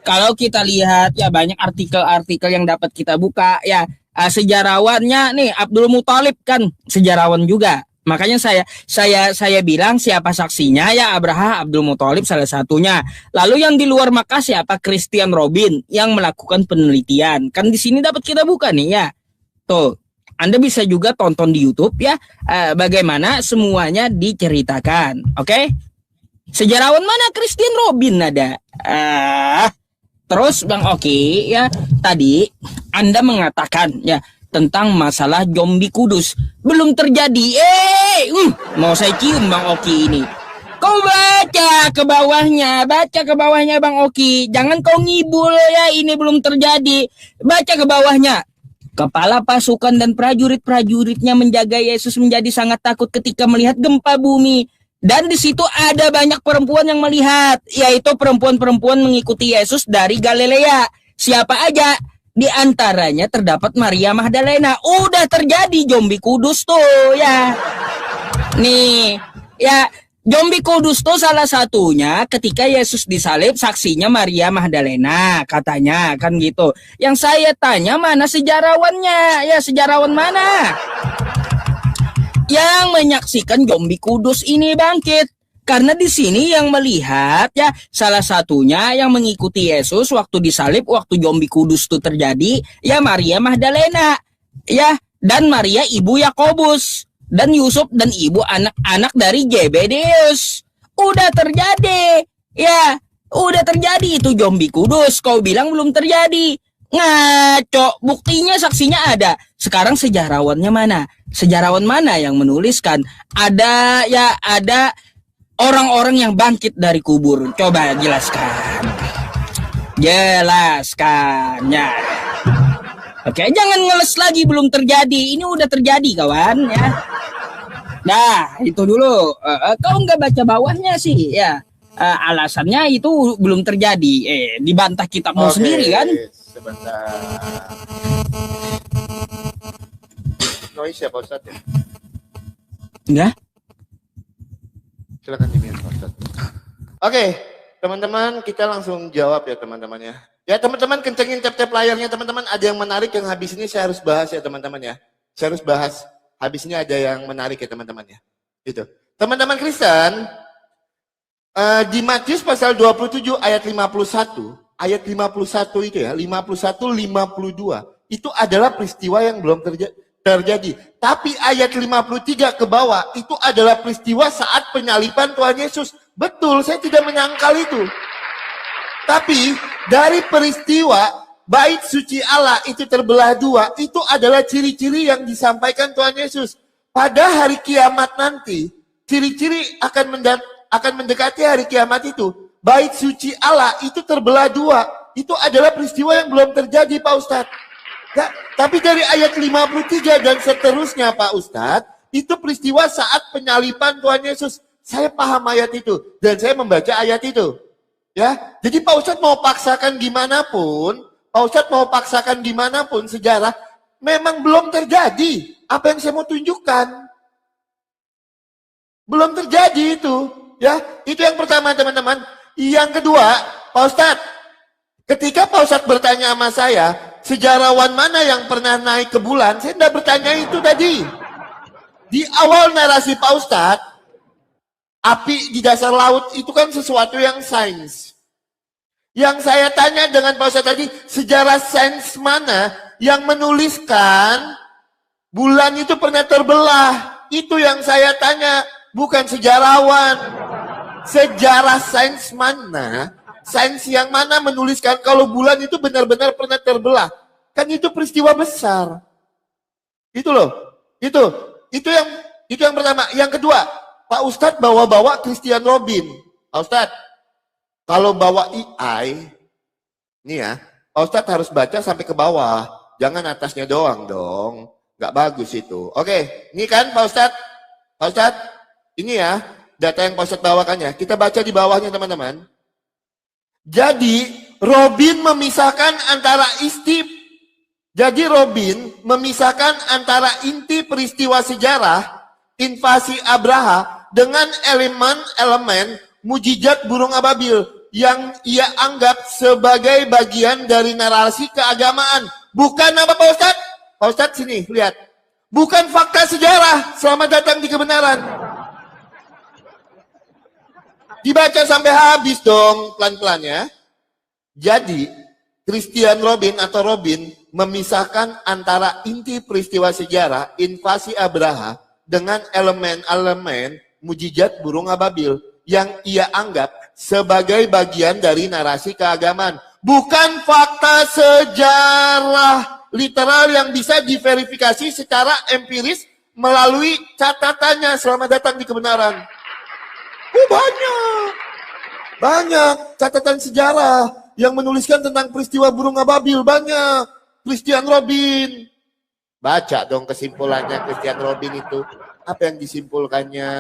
kalau kita lihat ya banyak artikel-artikel yang dapat kita buka ya, sejarawannya nih Abdul Muthalib kan sejarawan juga. Makanya saya bilang siapa saksinya ya Abraha, Abdul Muthalib salah satunya. Lalu yang di luar Makkah siapa? Christian Robin yang melakukan penelitian. Kan di sini dapat kita buka nih ya. Tuh, Anda bisa juga tonton di YouTube ya, bagaimana semuanya diceritakan. Oke? Sejarawan mana? Christian Robin ada. Terus Bang Oki ya, tadi Anda mengatakan ya tentang masalah zombie Kudus belum terjadi. Mau saya cium Bang Oki ini. Kau baca ke bawahnya Bang Oki. Jangan kau ngibul ya, ini belum terjadi. Baca ke bawahnya. Kepala pasukan dan prajurit-prajuritnya menjaga Yesus menjadi sangat takut ketika melihat gempa bumi. Dan di situ ada banyak perempuan yang melihat, yaitu perempuan-perempuan mengikuti Yesus dari Galilea. Siapa aja? Di antaranya terdapat Maria Magdalena. Udah terjadi zombie kudus tuh ya. Nih, ya zombie kudus tuh salah satunya ketika Yesus disalib, saksinya Maria Magdalena katanya kan gitu. Yang saya tanya mana sejarawannya? Ya sejarawan mana? Yang menyaksikan zombie kudus ini bangkit. Karena di sini yang melihat ya salah satunya yang mengikuti Yesus waktu disalib, waktu zombie kudus itu terjadi, ya Maria Magdalena. Ya, dan Maria ibu Yakobus dan Yusuf dan ibu anak-anak dari Zebedeus. Udah terjadi. Ya, udah terjadi itu zombie kudus. Kau bilang belum terjadi. Ngaco, buktinya saksinya ada. Sekarang sejarawannya mana? Sejarawan mana yang menuliskan ada orang-orang yang bangkit dari kubur? Coba jelaskan. Jelaskan ya. Oke, jangan ngeles lagi belum terjadi. Ini udah terjadi kawan ya. Nah, itu dulu. Kau nggak baca bawahnya sih ya. Alasannya itu belum terjadi. Dibantah kitabmu sendiri kan? Sebentar. Noise ya Pak Ustadz ya? Enggak. Silakan dimute Pak Ustadz. Oke, teman-teman kita langsung jawab ya teman-teman ya. Ya teman-teman kencengin tap-tap layarnya teman-teman. Ada yang menarik yang habis ini saya harus bahas ya teman-teman ya. Saya harus bahas. Habis ini ada yang menarik ya teman-teman ya. Itu. Teman-teman Kristen, di Matius pasal 27 ayat 51. Ayat 51 itu ya. 51, 52. Itu adalah peristiwa yang belum terjadi. Tapi ayat 53 ke bawah itu adalah peristiwa saat penyaliban Tuhan Yesus. Betul, saya tidak menyangkal itu. Tapi dari peristiwa bait suci Allah itu terbelah dua, itu adalah ciri-ciri yang disampaikan Tuhan Yesus. Pada hari kiamat nanti, ciri-ciri akan mendekati hari kiamat itu. Bait suci Allah itu terbelah dua. Itu adalah peristiwa yang belum terjadi Pak Ustadz. Ya, tapi dari ayat 53 dan seterusnya Pak Ustadz, itu peristiwa saat penyaliban Tuhan Yesus. Saya paham ayat itu dan saya membaca ayat itu. Ya, jadi Pak Ustadz mau paksakan gimana pun, sejarah memang belum terjadi. Apa yang saya mau tunjukkan? Belum terjadi itu. Ya, itu yang pertama teman-teman. Yang kedua, Pak Ustadz, ketika Pak Ustadz bertanya sama saya, sejarawan mana yang pernah naik ke bulan? Saya tidak bertanya itu tadi. Di awal narasi Pak Ustadz, api di dasar laut itu kan sesuatu yang sains. Yang saya tanya dengan Pak Ustadz tadi, sejarah sains mana yang menuliskan bulan itu pernah terbelah? Itu yang saya tanya, bukan sejarawan. Sejarah sains mana? Sains yang mana menuliskan kalau bulan itu benar-benar pernah terbelah? Kan itu peristiwa besar. Itu loh. Itu yang pertama. Yang kedua, Pak Ustadz bawa-bawa Christian Robin. Pak Ustadz, kalau bawa AI, ini ya, Pak Ustadz harus baca sampai ke bawah. Jangan atasnya doang dong. Nggak bagus itu. Oke, ini kan Pak Ustadz. Pak Ustadz, ini ya, data yang Pak Ustadz bawakan ya. Kita baca di bawahnya teman-teman. Jadi Robin memisahkan antara inti peristiwa sejarah invasi Abraha dengan elemen-elemen mujizat burung ababil yang ia anggap sebagai bagian dari narasi keagamaan. Bukan apa Pak Ustadz? Pak Ustadz sini, lihat. Bukan fakta sejarah. Selamat datang di kebenaran. Dibaca sampai habis dong, pelan-pelan ya. Jadi, Christian Robin atau Robin memisahkan antara inti peristiwa sejarah invasi Abraha dengan elemen-elemen mujizat burung ababil yang ia anggap sebagai bagian dari narasi keagamaan. Bukan fakta sejarah literal yang bisa diverifikasi secara empiris melalui catatannya. Selamat datang di kebenaran. Banyak catatan sejarah yang menuliskan tentang peristiwa burung ababil. Banyak. Christian Robin. Baca dong kesimpulannya Christian Robin itu. Apa yang disimpulkannya?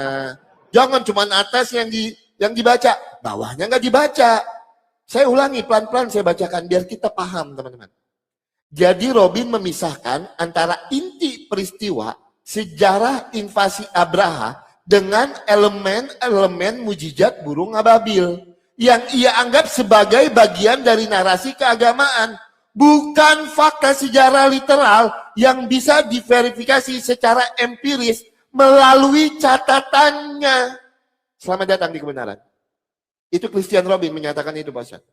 Jangan cuma atas yang dibaca, bawahnya nggak dibaca. Saya ulangi pelan-pelan saya bacakan biar kita paham teman-teman. Jadi Robin memisahkan antara inti peristiwa sejarah invasi Abraha dengan elemen-elemen mujizat burung ababil yang ia anggap sebagai bagian dari narasi keagamaan. Bukan fakta sejarah literal yang bisa diverifikasi secara empiris melalui catatannya. Selamat datang di kebenaran. Itu Christian Robin menyatakan itu Pak Ustadz.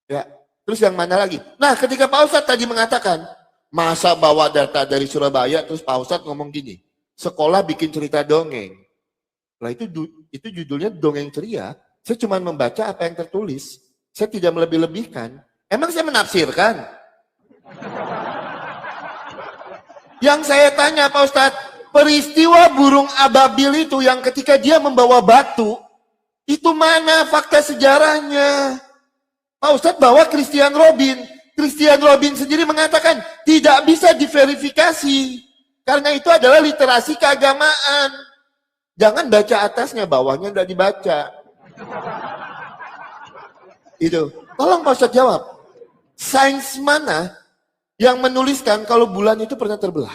Ya. Terus yang mana lagi? Nah ketika Pak Ustadz tadi mengatakan, masa bawa data dari Surabaya, terus Pak Ustadz ngomong gini, sekolah bikin cerita dongeng. Nah itu judulnya dongeng ceria. Saya cuma membaca apa yang tertulis. Saya tidak melebih-lebihkan. Emang saya menafsirkan? Yang saya tanya Pak Ustadz, peristiwa burung ababil itu yang ketika dia membawa batu, itu mana fakta sejarahnya? Pak Ustadz bawa Christian Robin. Christian Robin sendiri mengatakan tidak bisa diverifikasi. Karena itu adalah literasi keagamaan. Jangan baca atasnya, bawahnya tidak dibaca. Itu. Tolong Pak Ustadz jawab. Sains mana yang menuliskan kalau bulan itu pernah terbelah?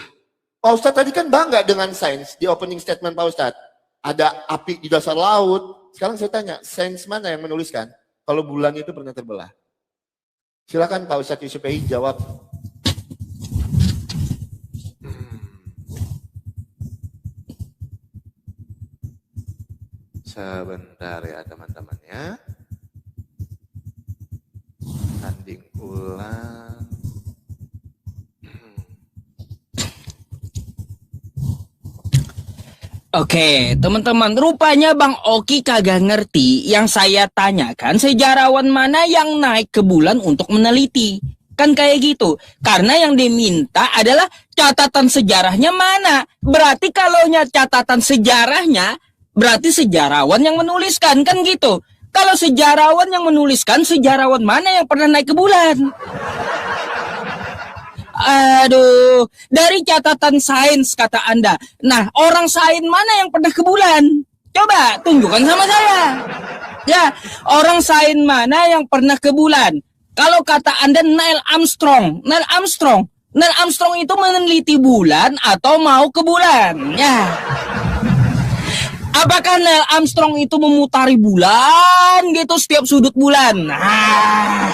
Pak Ustadz tadi kan bangga dengan sains di opening statement Pak Ustadz. Ada api di dasar laut. Sekarang saya tanya, sains mana yang menuliskan kalau bulan itu pernah terbelah? Silakan Pak Ustadz Yusufi jawab. Sebentar ya teman-teman ya. Tanding ulang. Oke, teman-teman, rupanya Bang Oki kagak ngerti yang saya tanyakan sejarawan mana yang naik ke bulan untuk meneliti. Kan kayak gitu. Karena yang diminta adalah catatan sejarahnya mana. Berarti kalau catatan sejarahnya, berarti sejarawan yang menuliskan, kan gitu. Kalau sejarawan yang menuliskan, sejarawan mana yang pernah naik ke bulan? Aduh, dari catatan sains kata Anda. Nah, orang sains mana yang pernah ke bulan? Coba tunjukkan sama saya. Ya, orang sains mana yang pernah ke bulan? Kalau kata Anda Neil Armstrong. Neil Armstrong itu meneliti bulan atau mau ke bulan? Ya. Apakah Neil Armstrong itu memutari bulan gitu setiap sudut bulan? Nah,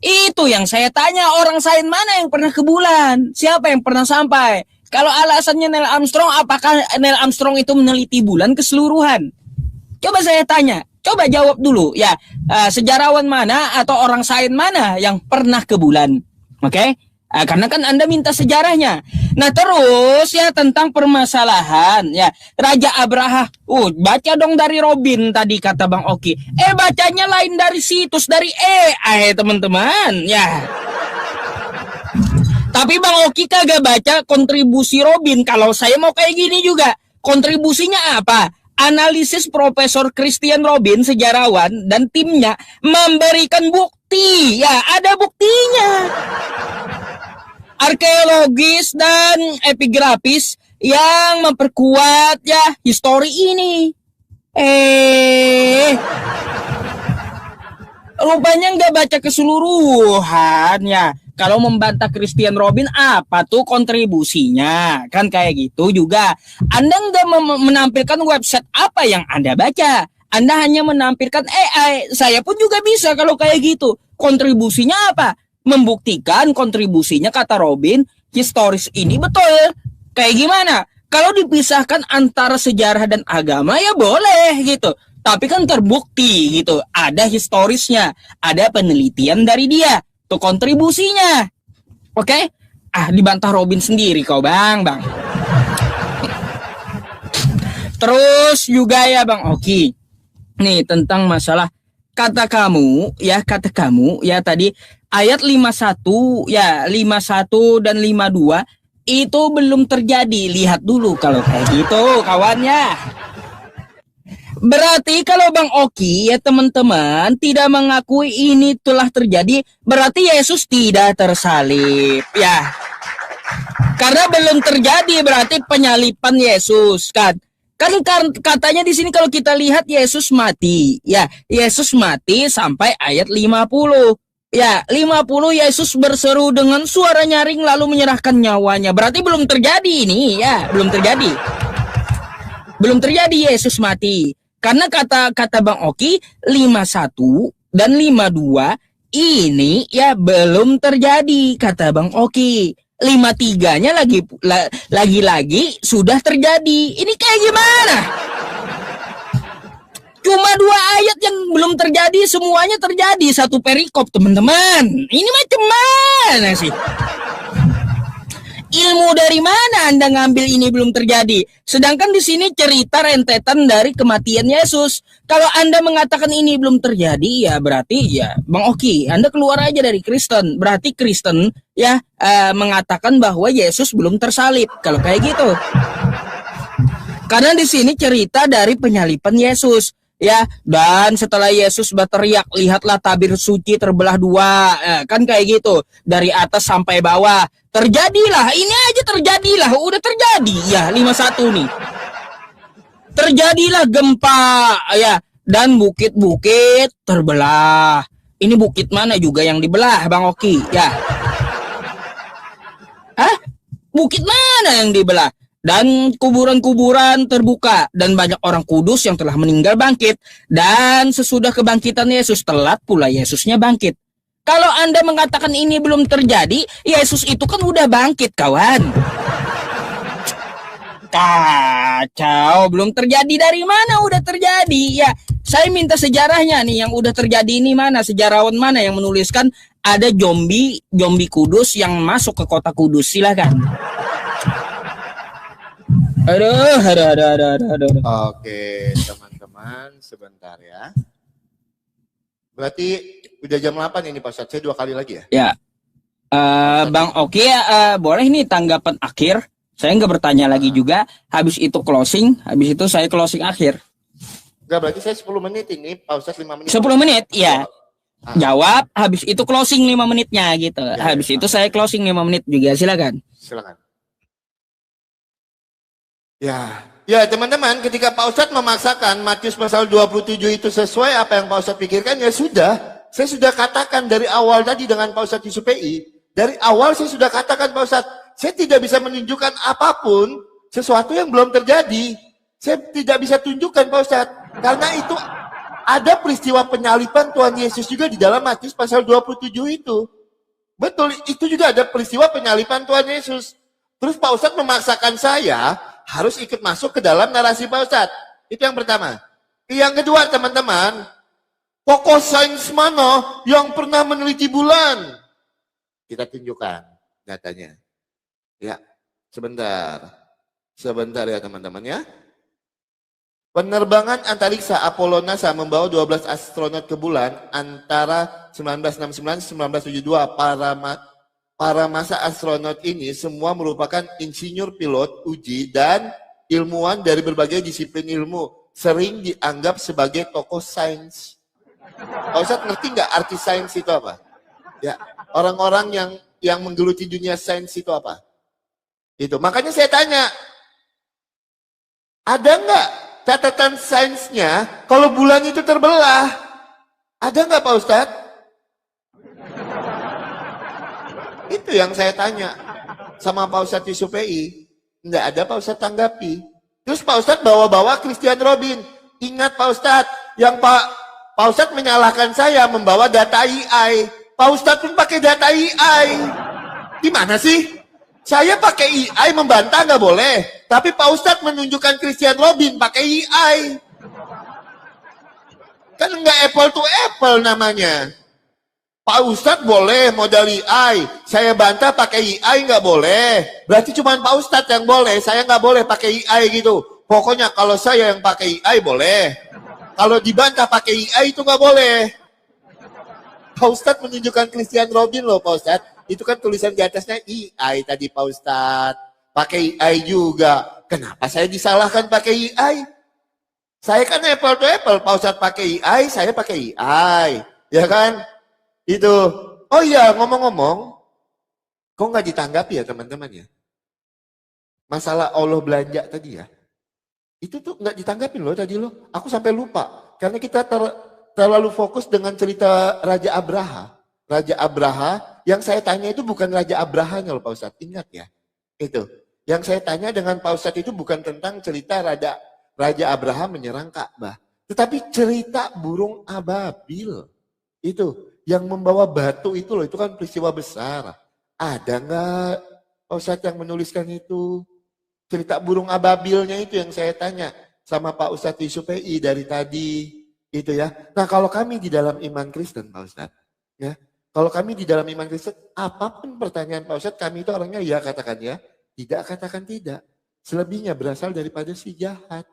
itu yang saya tanya, orang sains mana yang pernah ke bulan? Siapa yang pernah sampai? Kalau alasannya Neil Armstrong, apakah Neil Armstrong itu meneliti bulan keseluruhan? Coba saya tanya, coba jawab dulu ya. Sejarawan mana atau orang sains mana yang pernah ke bulan? Oke? Karena kan Anda minta sejarahnya. Nah terus ya tentang permasalahan ya Raja Abraha. Baca dong dari Robin tadi kata Bang Oki. Bacanya lain dari situs, dari teman-teman ya. Tapi Bang Oki kagak baca kontribusi Robin. Kalau saya mau kayak gini juga. Kontribusinya apa? Analisis Profesor Christian Robin, sejarawan dan timnya memberikan bukti. Ya ada buktinya. Arkeologis dan epigrafis yang memperkuat ya histori ini. Rupanya nggak baca keseluruhan ya. Kalau membantah Christian Robin apa tuh kontribusinya? Kan kayak gitu juga. Anda nggak menampilkan website apa yang Anda baca. Anda hanya menampilkan AI. Saya pun juga bisa kalau kayak gitu. Kontribusinya apa? Membuktikan kontribusinya kata Robin historis ini betul. Kayak gimana? Kalau dipisahkan antara sejarah dan agama ya boleh gitu. Tapi kan terbukti gitu. Ada historisnya, ada penelitian dari dia. Tuh kontribusinya. Oke? Dibantah Robin sendiri kau Bang. Terus juga ya Bang Oki. Nih tentang masalah kata kamu ya tadi ayat 51 ya 51 dan 52 itu belum terjadi. Lihat dulu kalau kayak gitu kawannya. Berarti kalau Bang Oki ya teman-teman tidak mengakui ini telah terjadi, berarti Yesus tidak tersalib ya. Karena belum terjadi berarti penyalipan Yesus kan. Katanya di sini kalau kita lihat Yesus mati. Ya, Yesus mati sampai ayat 50. Ya, 50 Yesus berseru dengan suara nyaring lalu menyerahkan nyawanya. Berarti belum terjadi ini, ya, belum terjadi. Belum terjadi Yesus mati. Karena kata Bang Oki 51 dan 52 ini ya belum terjadi kata Bang Oki. 53-nya lagi sudah terjadi. Ini kayak gimana? Cuma 2 ayat yang belum terjadi, semuanya terjadi. Satu perikop, teman-teman. Ini macam mana sih? Ilmu dari mana Anda ngambil ini belum terjadi? Sedangkan di sini cerita rentetan dari kematian Yesus. Kalau Anda mengatakan ini belum terjadi, ya berarti ya Bang Oki, Anda keluar aja dari Kristen. Berarti Kristen ya mengatakan bahwa Yesus belum tersalib. Kalau kayak gitu. Karena di sini cerita dari penyalipan Yesus. Ya, dan setelah Yesus berteriak, lihatlah tabir suci terbelah 2, kan kayak gitu, dari atas sampai bawah. Terjadilah, ini aja terjadilah, udah terjadi ya 51 nih. Terjadilah gempa ya, dan bukit-bukit terbelah. Ini bukit mana juga yang dibelah, Bang Oki? Ya. Hah? Bukit mana yang dibelah? Dan kuburan-kuburan terbuka dan banyak orang kudus yang telah meninggal bangkit, dan sesudah kebangkitan Yesus telat pula Yesusnya bangkit. Kalau Anda mengatakan ini belum terjadi, Yesus itu kan udah bangkit, kawan. Kacau, belum terjadi dari mana udah terjadi. Ya, saya minta sejarahnya nih, yang udah terjadi ini mana, sejarawan mana yang menuliskan ada zombie kudus yang masuk ke kota Kudus, silakan. Aduh. Oke, teman-teman, sebentar ya. Berarti udah jam 8 ini Pak Ustadz, saya 2 kali lagi ya? Ya, Bang Oki, boleh nih tanggapan akhir. Saya nggak bertanya lagi juga. Habis itu closing, habis itu saya closing akhir. Enggak, berarti saya 10 menit ini, Pak Ustadz 5 menit. 10 menit, ya. Jawab, habis itu closing 5 menitnya gitu. Ya, habis itu saya closing 5 menit juga, silakan. Silakan. Ya teman-teman, ketika Pak Ustadz memaksakan Matius pasal 27 itu sesuai apa yang Pak Ustadz pikirkan, ya sudah. Saya sudah katakan dari awal tadi dengan Pak Ustadz Yusuf PI, dari awal saya sudah katakan Pak Ustadz, saya tidak bisa menunjukkan apapun sesuatu yang belum terjadi. Saya tidak bisa tunjukkan Pak Ustadz, karena itu ada peristiwa penyalipan Tuhan Yesus juga di dalam Matius pasal 27 itu. Betul, itu juga ada peristiwa penyalipan Tuhan Yesus. Terus Pak Ustadz memaksakan saya harus ikut masuk ke dalam narasi Pak Ustadz. Itu yang pertama. Yang kedua teman-teman, tokoh sains mana yang pernah meneliti bulan? Kita tunjukkan datanya. Ya, sebentar. Sebentar ya teman-teman ya. Penerbangan antariksa Apollo NASA membawa 12 astronot ke bulan antara 1969-1972. Para masa astronot ini semua merupakan insinyur pilot uji dan ilmuwan dari berbagai disiplin ilmu. Sering dianggap sebagai tokoh sains. Pak Ustadz ngerti nggak arti sains itu apa? Ya, orang-orang yang menggeluti dunia sains itu apa? Itu. Makanya saya tanya, ada nggak catatan sainsnya kalau bulan itu terbelah? Ada nggak Pak Ustadz? Itu yang saya tanya sama Pak Ustadz Yusuf PI. Nggak ada Pak Ustadz tanggapi. Terus Pak Ustadz bawa-bawa Christian Robin. Ingat Pak Ustadz, yang Pak Ustadz menyalahkan saya membawa data AI. Pak Ustadz pun pakai data AI. Gimana sih? Saya pakai AI membantah nggak boleh. Tapi Pak Ustadz menunjukkan Christian Robin pakai AI. Kan nggak apple to apple namanya. Pak Ustadz boleh modal AI, saya bantah pakai AI nggak boleh. Berarti cuma Pak Ustadz yang boleh, saya nggak boleh pakai AI gitu. Pokoknya kalau saya yang pakai AI boleh. Kalau dibantah pakai AI itu nggak boleh. Pak Ustadz menunjukkan Christian Robin loh Pak Ustadz. Itu kan tulisan di atasnya AI tadi Pak Ustadz. Pakai AI juga. Kenapa saya disalahkan pakai AI? Saya kan apple to apple. Pak Ustadz pakai AI, saya pakai AI. Ya kan? Itu. Oh iya, ngomong-ngomong, Kok nggak ditanggapi ya teman-teman ya? Masalah Allah belanja tadi ya. Itu tuh nggak ditanggapin loh tadi loh. Aku sampai lupa. Karena kita terlalu fokus dengan cerita Raja Abraha. Raja Abraha, yang saya tanya itu bukan Raja Abrahanya loh Pak Ustadz. Ingat ya. Itu. Yang saya tanya dengan Pak Ustadz itu bukan tentang cerita Raja Abraham menyerang Ka'bah. Tetapi cerita burung ababil. Itu. Yang membawa batu itu loh. Itu kan peristiwa besar. Ada nggak Pak Ustadz yang menuliskan itu? Cerita burung ababilnya itu yang saya tanya sama Pak Ustadz Yusuf PI dari tadi itu ya. Nah kalau kami di dalam iman Kristen Pak Ustadz ya, kalau kami di dalam iman Kristen apapun pertanyaan Pak Ustadz kami itu orangnya ya katakan ya, tidak katakan tidak. Selebihnya berasal daripada si jahat.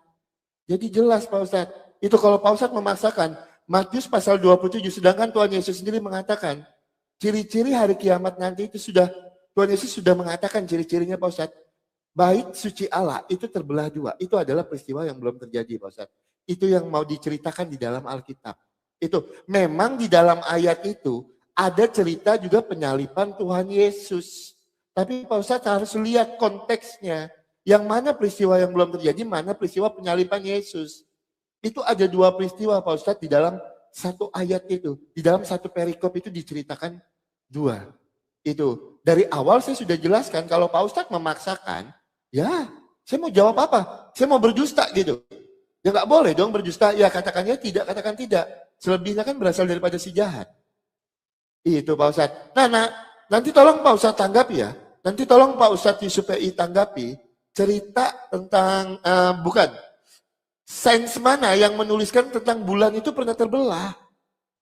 Jadi jelas Pak Ustadz. Itu kalau Pak Ustadz memaksakan Matius pasal 27 sedangkan Tuhan Yesus sendiri mengatakan ciri-ciri hari kiamat nanti itu sudah Tuhan Yesus sudah mengatakan ciri-cirinya Pak Ustadz. Bait suci Allah itu terbelah dua. Itu adalah peristiwa yang belum terjadi Pak Ustadz. Itu yang mau diceritakan di dalam Alkitab. Itu memang di dalam ayat itu ada cerita juga penyaliban Tuhan Yesus. Tapi Pak Ustadz harus lihat konteksnya. Yang mana peristiwa yang belum terjadi, mana peristiwa penyaliban Yesus. Itu ada dua peristiwa Pak Ustadz di dalam satu ayat itu. Di dalam satu perikop itu diceritakan dua. Itu dari awal saya sudah jelaskan kalau Pak Ustadz memaksakan, ya, saya mau jawab apa? Saya mau berdusta gitu. Ya nggak boleh dong berdusta. Ya katakannya tidak, katakan tidak. Selebihnya kan berasal daripada si jahat. Itu Pak Ustadz. Nah, nanti tolong Pak Ustadz tanggapi ya. Nanti tolong Pak Ustadz Yusuf PI tanggapi cerita tentang, bukan. Sains mana yang menuliskan tentang bulan itu pernah terbelah.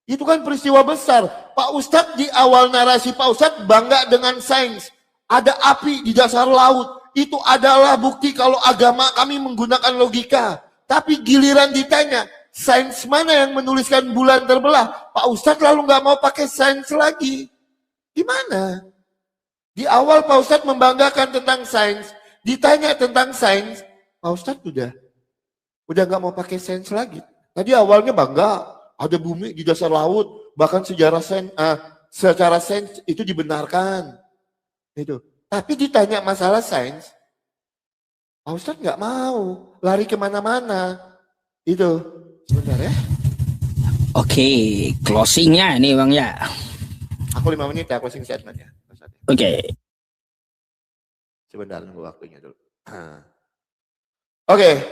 Itu kan peristiwa besar. Pak Ustadz di awal narasi Pak Ustadz bangga dengan sains. Ada api di dasar laut. Itu adalah bukti kalau agama kami menggunakan logika. Tapi giliran ditanya, sains mana yang menuliskan bulan terbelah? Pak Ustadz lalu nggak mau pakai sains lagi. Gimana? Di awal Pak Ustadz membanggakan tentang sains. Ditanya tentang sains, Pak Ustadz udah nggak mau pakai sains lagi. Tadi awalnya bangga. Ada bumi di dasar laut, bahkan secara secara sains itu dibenarkan. Itu. Tapi ditanya masalah sains, Pak Ustadz nggak mau, lari kemana-mana. Itu, sebentar ya. Oke, closingnya nih Bang ya. Aku 5 menit ya, closing statement ya. Oke. Sebentar, nunggu waktunya dulu. Oke,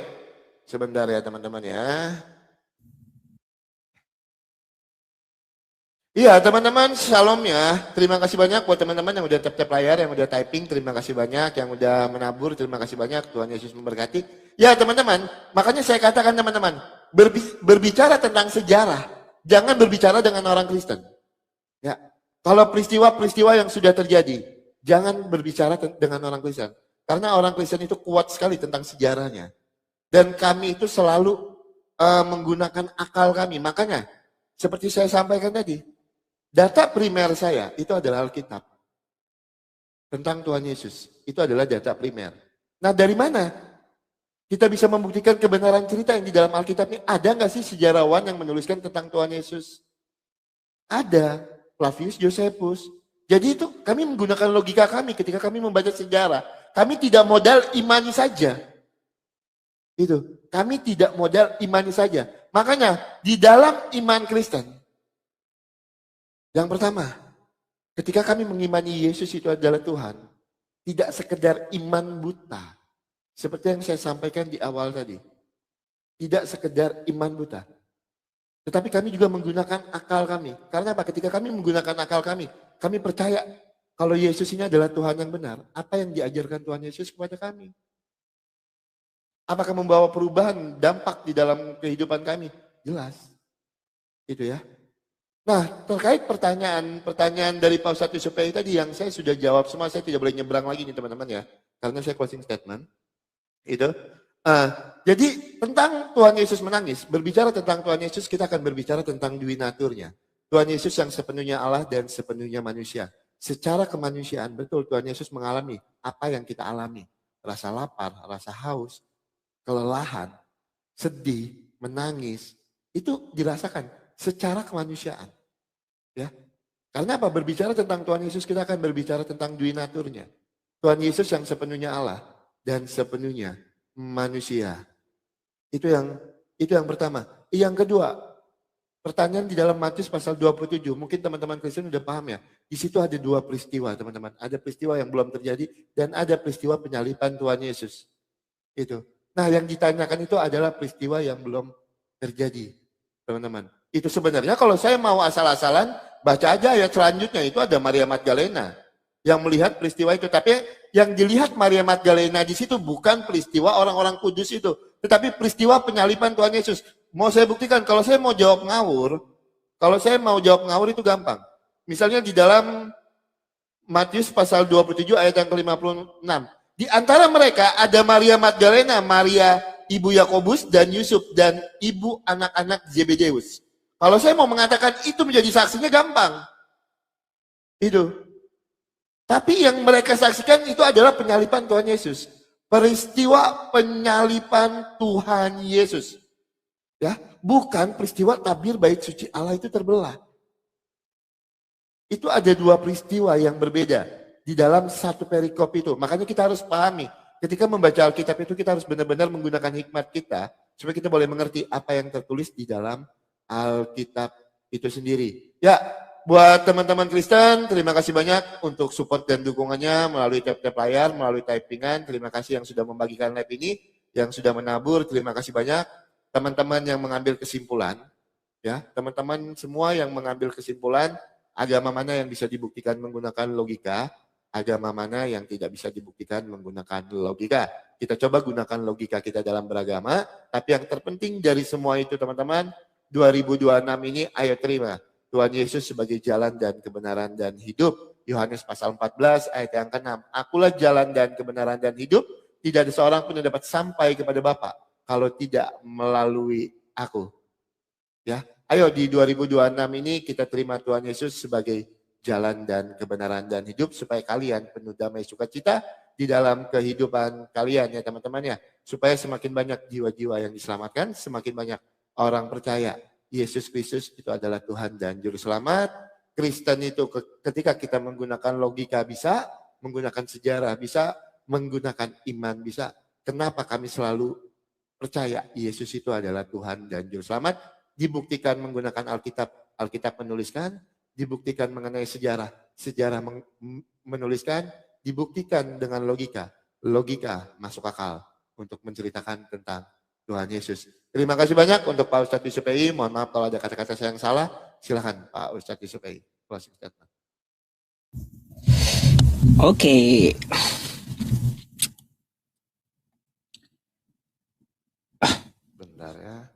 sebentar ya teman-teman ya. Iya teman-teman, shalom ya. Terima kasih banyak buat teman-teman yang udah tap-tap layar, yang udah typing. Terima kasih banyak, yang udah menabur. Terima kasih banyak, Tuhan Yesus memberkati. Ya teman-teman, makanya saya katakan teman-teman, berbicara tentang sejarah, jangan berbicara dengan orang Kristen. Ya, kalau peristiwa-peristiwa yang sudah terjadi, jangan berbicara dengan orang Kristen. Karena orang Kristen itu kuat sekali tentang sejarahnya. Dan kami itu selalu menggunakan akal kami. Makanya, seperti saya sampaikan tadi, data primer saya itu adalah Alkitab. Tentang Tuhan Yesus. Itu adalah data primer. Nah dari mana kita bisa membuktikan kebenaran cerita yang di dalam Alkitab ini? Ada nggak sih sejarawan yang menuliskan tentang Tuhan Yesus? Ada. Flavius Josephus. Jadi itu kami menggunakan logika kami ketika kami membaca sejarah. Kami tidak modal imani saja. Itu. Kami tidak modal imani saja. Makanya di dalam iman Kristen, yang pertama, ketika kami mengimani Yesus itu adalah Tuhan, tidak sekedar iman buta. Seperti yang saya sampaikan di awal tadi. Tidak sekedar iman buta. Tetapi kami juga menggunakan akal kami. Karena apa? Ketika kami menggunakan akal kami percaya kalau Yesus ini adalah Tuhan yang benar. Apa yang diajarkan Tuhan Yesus kepada kami? Apakah membawa perubahan, dampak di dalam kehidupan kami? Jelas. Itu ya. Nah, terkait pertanyaan dari Pak Ustadz Yusuf tadi yang saya sudah jawab semua, saya tidak boleh nyebrang lagi nih teman-teman ya. Karena saya closing statement. Itu. Jadi tentang Tuhan Yesus menangis, berbicara tentang Tuhan Yesus, kita akan berbicara tentang dui naturnya. Tuhan Yesus yang sepenuhnya Allah dan sepenuhnya manusia. Secara kemanusiaan, betul Tuhan Yesus mengalami apa yang kita alami. Rasa lapar, rasa haus, kelelahan, sedih, menangis. Itu dirasakan secara kemanusiaan. Ya, Karena apa? Berbicara tentang Tuhan Yesus, kita akan berbicara tentang dui naturnya. Tuhan Yesus yang sepenuhnya Allah dan sepenuhnya manusia. Itu yang pertama. Yang kedua, pertanyaan di dalam Matius pasal 27. Mungkin teman-teman Kristen sudah paham ya. Di situ ada dua peristiwa, teman-teman. Ada peristiwa yang belum terjadi dan ada peristiwa penyaliban Tuhan Yesus. Itu. Nah, yang ditanyakan itu adalah peristiwa yang belum terjadi, teman-teman. Itu sebenarnya kalau saya mau asal-asalan, baca aja ayat selanjutnya, itu ada Maria Magdalena yang melihat peristiwa itu. Tapi yang dilihat Maria Magdalena di situ bukan peristiwa orang-orang kudus itu, tetapi peristiwa penyaliban Tuhan Yesus. Mau saya buktikan, kalau saya mau jawab ngawur itu gampang. Misalnya di dalam Matius pasal 27 ayat yang ke-56. Di antara mereka ada Maria Magdalena, Maria ibu Yakobus dan Yusuf, dan ibu anak-anak Zebedeus. Kalau saya mau mengatakan itu menjadi saksinya gampang. Itu. Tapi yang mereka saksikan itu adalah penyaliban Tuhan Yesus. Peristiwa penyaliban Tuhan Yesus. Ya, bukan peristiwa tabir bait suci Allah itu terbelah. Itu ada dua peristiwa yang berbeda di dalam satu perikop itu. Makanya kita harus pahami. Ketika membaca Alkitab itu kita harus benar-benar menggunakan hikmat kita supaya kita boleh mengerti apa yang tertulis di dalam Alkitab itu sendiri. Ya, buat teman-teman Kristen, terima kasih banyak untuk support dan dukungannya melalui tap-tap layar, melalui typingan. Terima kasih yang sudah membagikan live ini, yang sudah menabur, terima kasih banyak. Teman-teman yang mengambil kesimpulan, ya, teman-teman semua yang mengambil kesimpulan, agama mana yang bisa dibuktikan menggunakan logika, agama mana yang tidak bisa dibuktikan menggunakan logika. Kita coba gunakan logika kita dalam beragama, tapi yang terpenting dari semua itu teman-teman, 2026 ini ayo terima Tuhan Yesus sebagai jalan dan kebenaran dan hidup. Yohanes pasal 14 ayat yang ke-6. Akulah jalan dan kebenaran dan hidup, tidak ada seorang pun yang dapat sampai kepada Bapa kalau tidak melalui aku. Ya, ayo di 2026 ini kita terima Tuhan Yesus sebagai jalan dan kebenaran dan hidup supaya kalian penuh damai sukacita di dalam kehidupan kalian ya teman-teman ya. Supaya semakin banyak jiwa-jiwa yang diselamatkan, semakin banyak orang percaya Yesus Kristus itu adalah Tuhan dan Juru Selamat. Kristen itu ketika kita menggunakan logika bisa, menggunakan sejarah bisa, menggunakan iman bisa. Kenapa kami selalu percaya Yesus itu adalah Tuhan dan Juru Selamat? Dibuktikan menggunakan Alkitab, Alkitab menuliskan, dibuktikan mengenai sejarah, sejarah menuliskan, dibuktikan dengan logika, logika masuk akal untuk menceritakan tentang Tuhan Yesus. Terima kasih banyak untuk Pak Ustadz Yusuf Pei. Mohon maaf kalau ada kata-kata saya yang salah. Silakan Pak Ustadz Yusuf Pei. Closing statement. Oke. Bentar ya.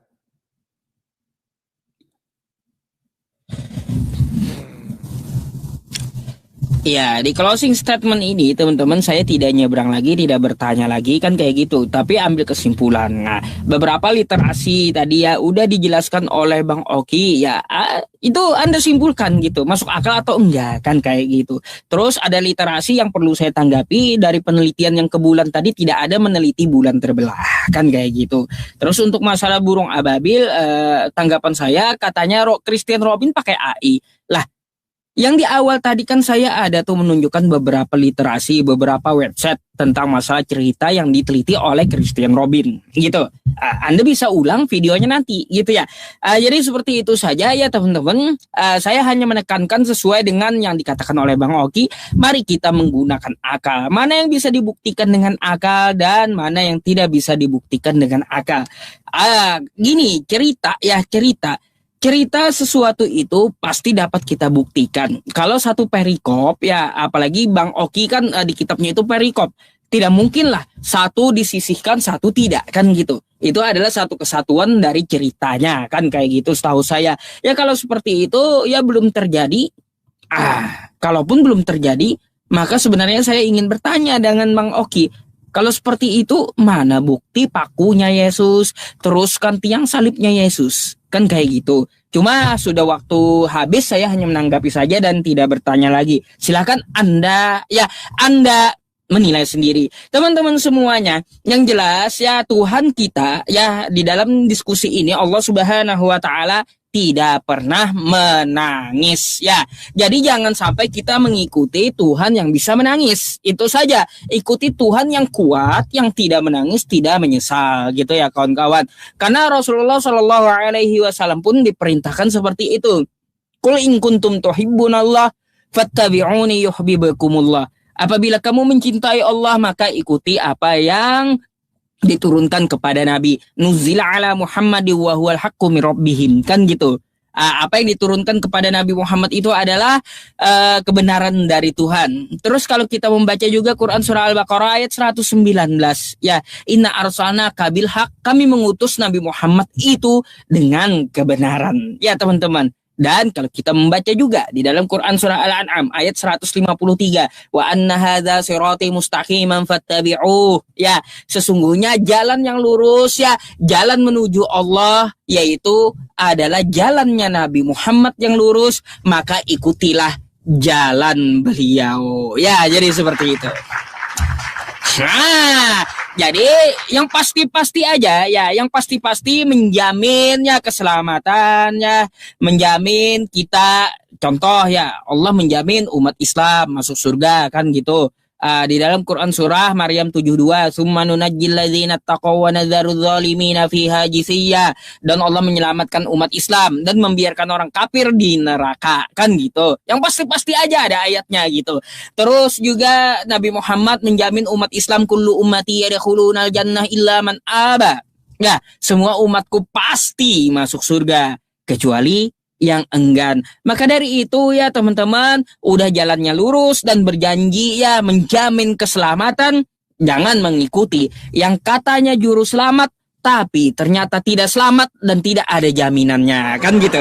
Ya, di closing statement ini teman-teman saya tidak nyebrang lagi, tidak bertanya lagi kan kayak gitu, tapi ambil kesimpulan. Nah, beberapa literasi tadi ya udah dijelaskan oleh Bang Oki ya, itu Anda simpulkan gitu, masuk akal atau enggak kan kayak gitu. Terus ada literasi yang perlu saya tanggapi dari penelitian yang ke bulan tadi, tidak ada meneliti bulan terbelah kan kayak gitu. Terus untuk masalah burung ababil, tanggapan saya katanya Christian Robin pakai AI. Lah, yang di awal tadi kan saya ada tuh menunjukkan beberapa literasi, beberapa website tentang masalah cerita yang diteliti oleh Christian Robin gitu. Anda bisa ulang videonya nanti gitu ya. Jadi seperti itu saja ya teman-teman. Saya hanya menekankan sesuai dengan yang dikatakan oleh Bang Oki. Mari kita menggunakan akal. Mana yang bisa dibuktikan dengan akal dan mana yang tidak bisa dibuktikan dengan akal. Gini cerita. Cerita sesuatu itu pasti dapat kita buktikan. Kalau satu perikop ya, apalagi Bang Oki kan di kitabnya itu perikop. Tidak mungkin lah satu disisihkan, satu tidak kan gitu. Itu adalah satu kesatuan dari ceritanya kan kayak gitu setahu saya. Ya kalau seperti itu ya belum terjadi. Kalaupun belum terjadi, maka sebenarnya saya ingin bertanya dengan Bang Oki. Kalau seperti itu, mana bukti pakunya Yesus, terus kan tiang salibnya Yesus? Kan kayak gitu. Cuma sudah waktu habis, saya hanya menanggapi saja dan tidak bertanya lagi. Silakan Anda menilai sendiri. Teman-teman semuanya, yang jelas ya Tuhan kita ya di dalam diskusi ini Allah Subhanahu wa taala tidak pernah menangis ya. Jadi jangan sampai kita mengikuti Tuhan yang bisa menangis. Itu saja. Ikuti Tuhan yang kuat, yang tidak menangis, tidak menyesal gitu ya kawan-kawan. Karena Rasulullah Shallallahu alaihi wasallam pun diperintahkan seperti itu. Qul in kuntum tuhibbunallah fattabi'uni yuhibbukumullah. Apabila kamu mencintai Allah, maka ikuti apa yang diturunkan kepada Nabi. Nuzila ala Muhammad wa huwal haqqu min rabbihim, kan gitu. Apa yang diturunkan kepada Nabi Muhammad itu adalah kebenaran dari Tuhan. Terus kalau kita membaca juga Quran surah Al-Baqarah ayat 119 ya, inna arsalna kabil haq, kami mengutus Nabi Muhammad itu dengan kebenaran ya teman-teman. Dan kalau kita membaca juga di dalam Quran surah Al-An'am ayat 153, wa anna hadza sirati mustaqiman fattabi'uh. Ya, sesungguhnya jalan yang lurus ya, jalan menuju Allah yaitu adalah jalannya Nabi Muhammad yang lurus, maka ikutilah jalan beliau. Ya, jadi seperti itu. Nah, jadi yang pasti-pasti aja ya, yang pasti-pasti menjamin ya keselamatan ya, menjamin kita, contoh ya, Allah menjamin umat Islam masuk surga kan gitu. Di dalam Quran surah Maryam 72, summa nunajjil ladzina taqaw wa nadzaru dzalimina fiha jisiyya, dan Allah menyelamatkan umat Islam dan membiarkan orang kafir di neraka kan gitu. Yang pasti-pasti aja ada ayatnya gitu. Terus juga Nabi Muhammad menjamin umat Islam kullu ummati yadkhulunal jannah illa man aba. Ya, semua umatku pasti masuk surga kecuali yang enggan. Maka dari itu ya teman-teman, udah jalannya lurus dan berjanji ya menjamin keselamatan, jangan mengikuti yang katanya juru selamat tapi ternyata tidak selamat dan tidak ada jaminannya kan gitu.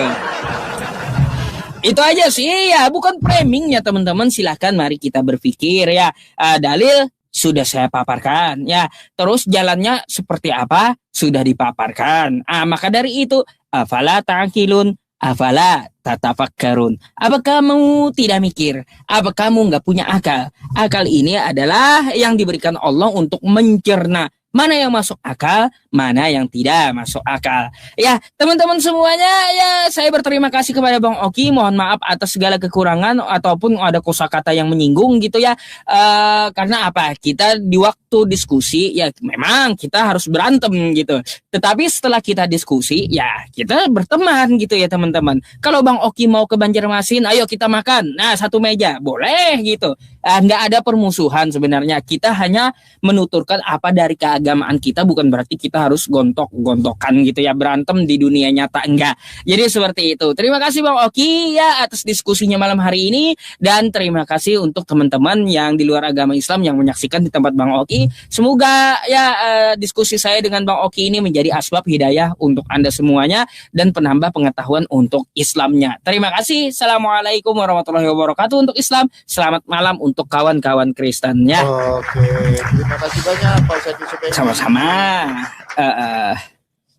Itu aja sih ya, bukan framing ya teman-teman. Silahkan mari kita berpikir ya. Dalil sudah saya paparkan ya. Terus jalannya seperti apa sudah dipaparkan. Maka dari itu afala ta'qilun, afala tatafakkarun. Apa kamu tidak mikir? Apa kamu nggak punya akal? Akal ini adalah yang diberikan Allah untuk mencerna mana yang masuk akal, mana yang tidak masuk akal. Ya, teman-teman semuanya, ya saya berterima kasih kepada Bang Oki. Mohon maaf atas segala kekurangan ataupun ada kosakata yang menyinggung gitu ya. Karena apa? Kita di waktu diskusi ya memang kita harus berantem gitu. Tetapi setelah kita diskusi ya kita berteman gitu ya teman-teman. Kalau Bang Oki mau ke Banjarmasin, ayo kita makan. Nah, satu meja, boleh gitu. Nggak ada permusuhan sebenarnya. Kita hanya menuturkan apa dari keagamaan kita, bukan berarti kita harus gontok-gontokan gitu ya, berantem di dunia nyata, enggak. Jadi seperti itu. Terima kasih Bang Oki ya atas diskusinya malam hari ini, dan terima kasih untuk teman-teman yang di luar agama Islam yang menyaksikan di tempat Bang Oki. Semoga ya diskusi saya dengan Bang Oki ini menjadi asbab hidayah untuk Anda semuanya dan penambah pengetahuan untuk Islamnya. Terima kasih. Assalamualaikum warahmatullahi wabarakatuh untuk Islam. Selamat malam untuk kawan-kawan Kristen ya. Oke, terima kasih banyak Pak Ustadz Yusuf. Sama-sama.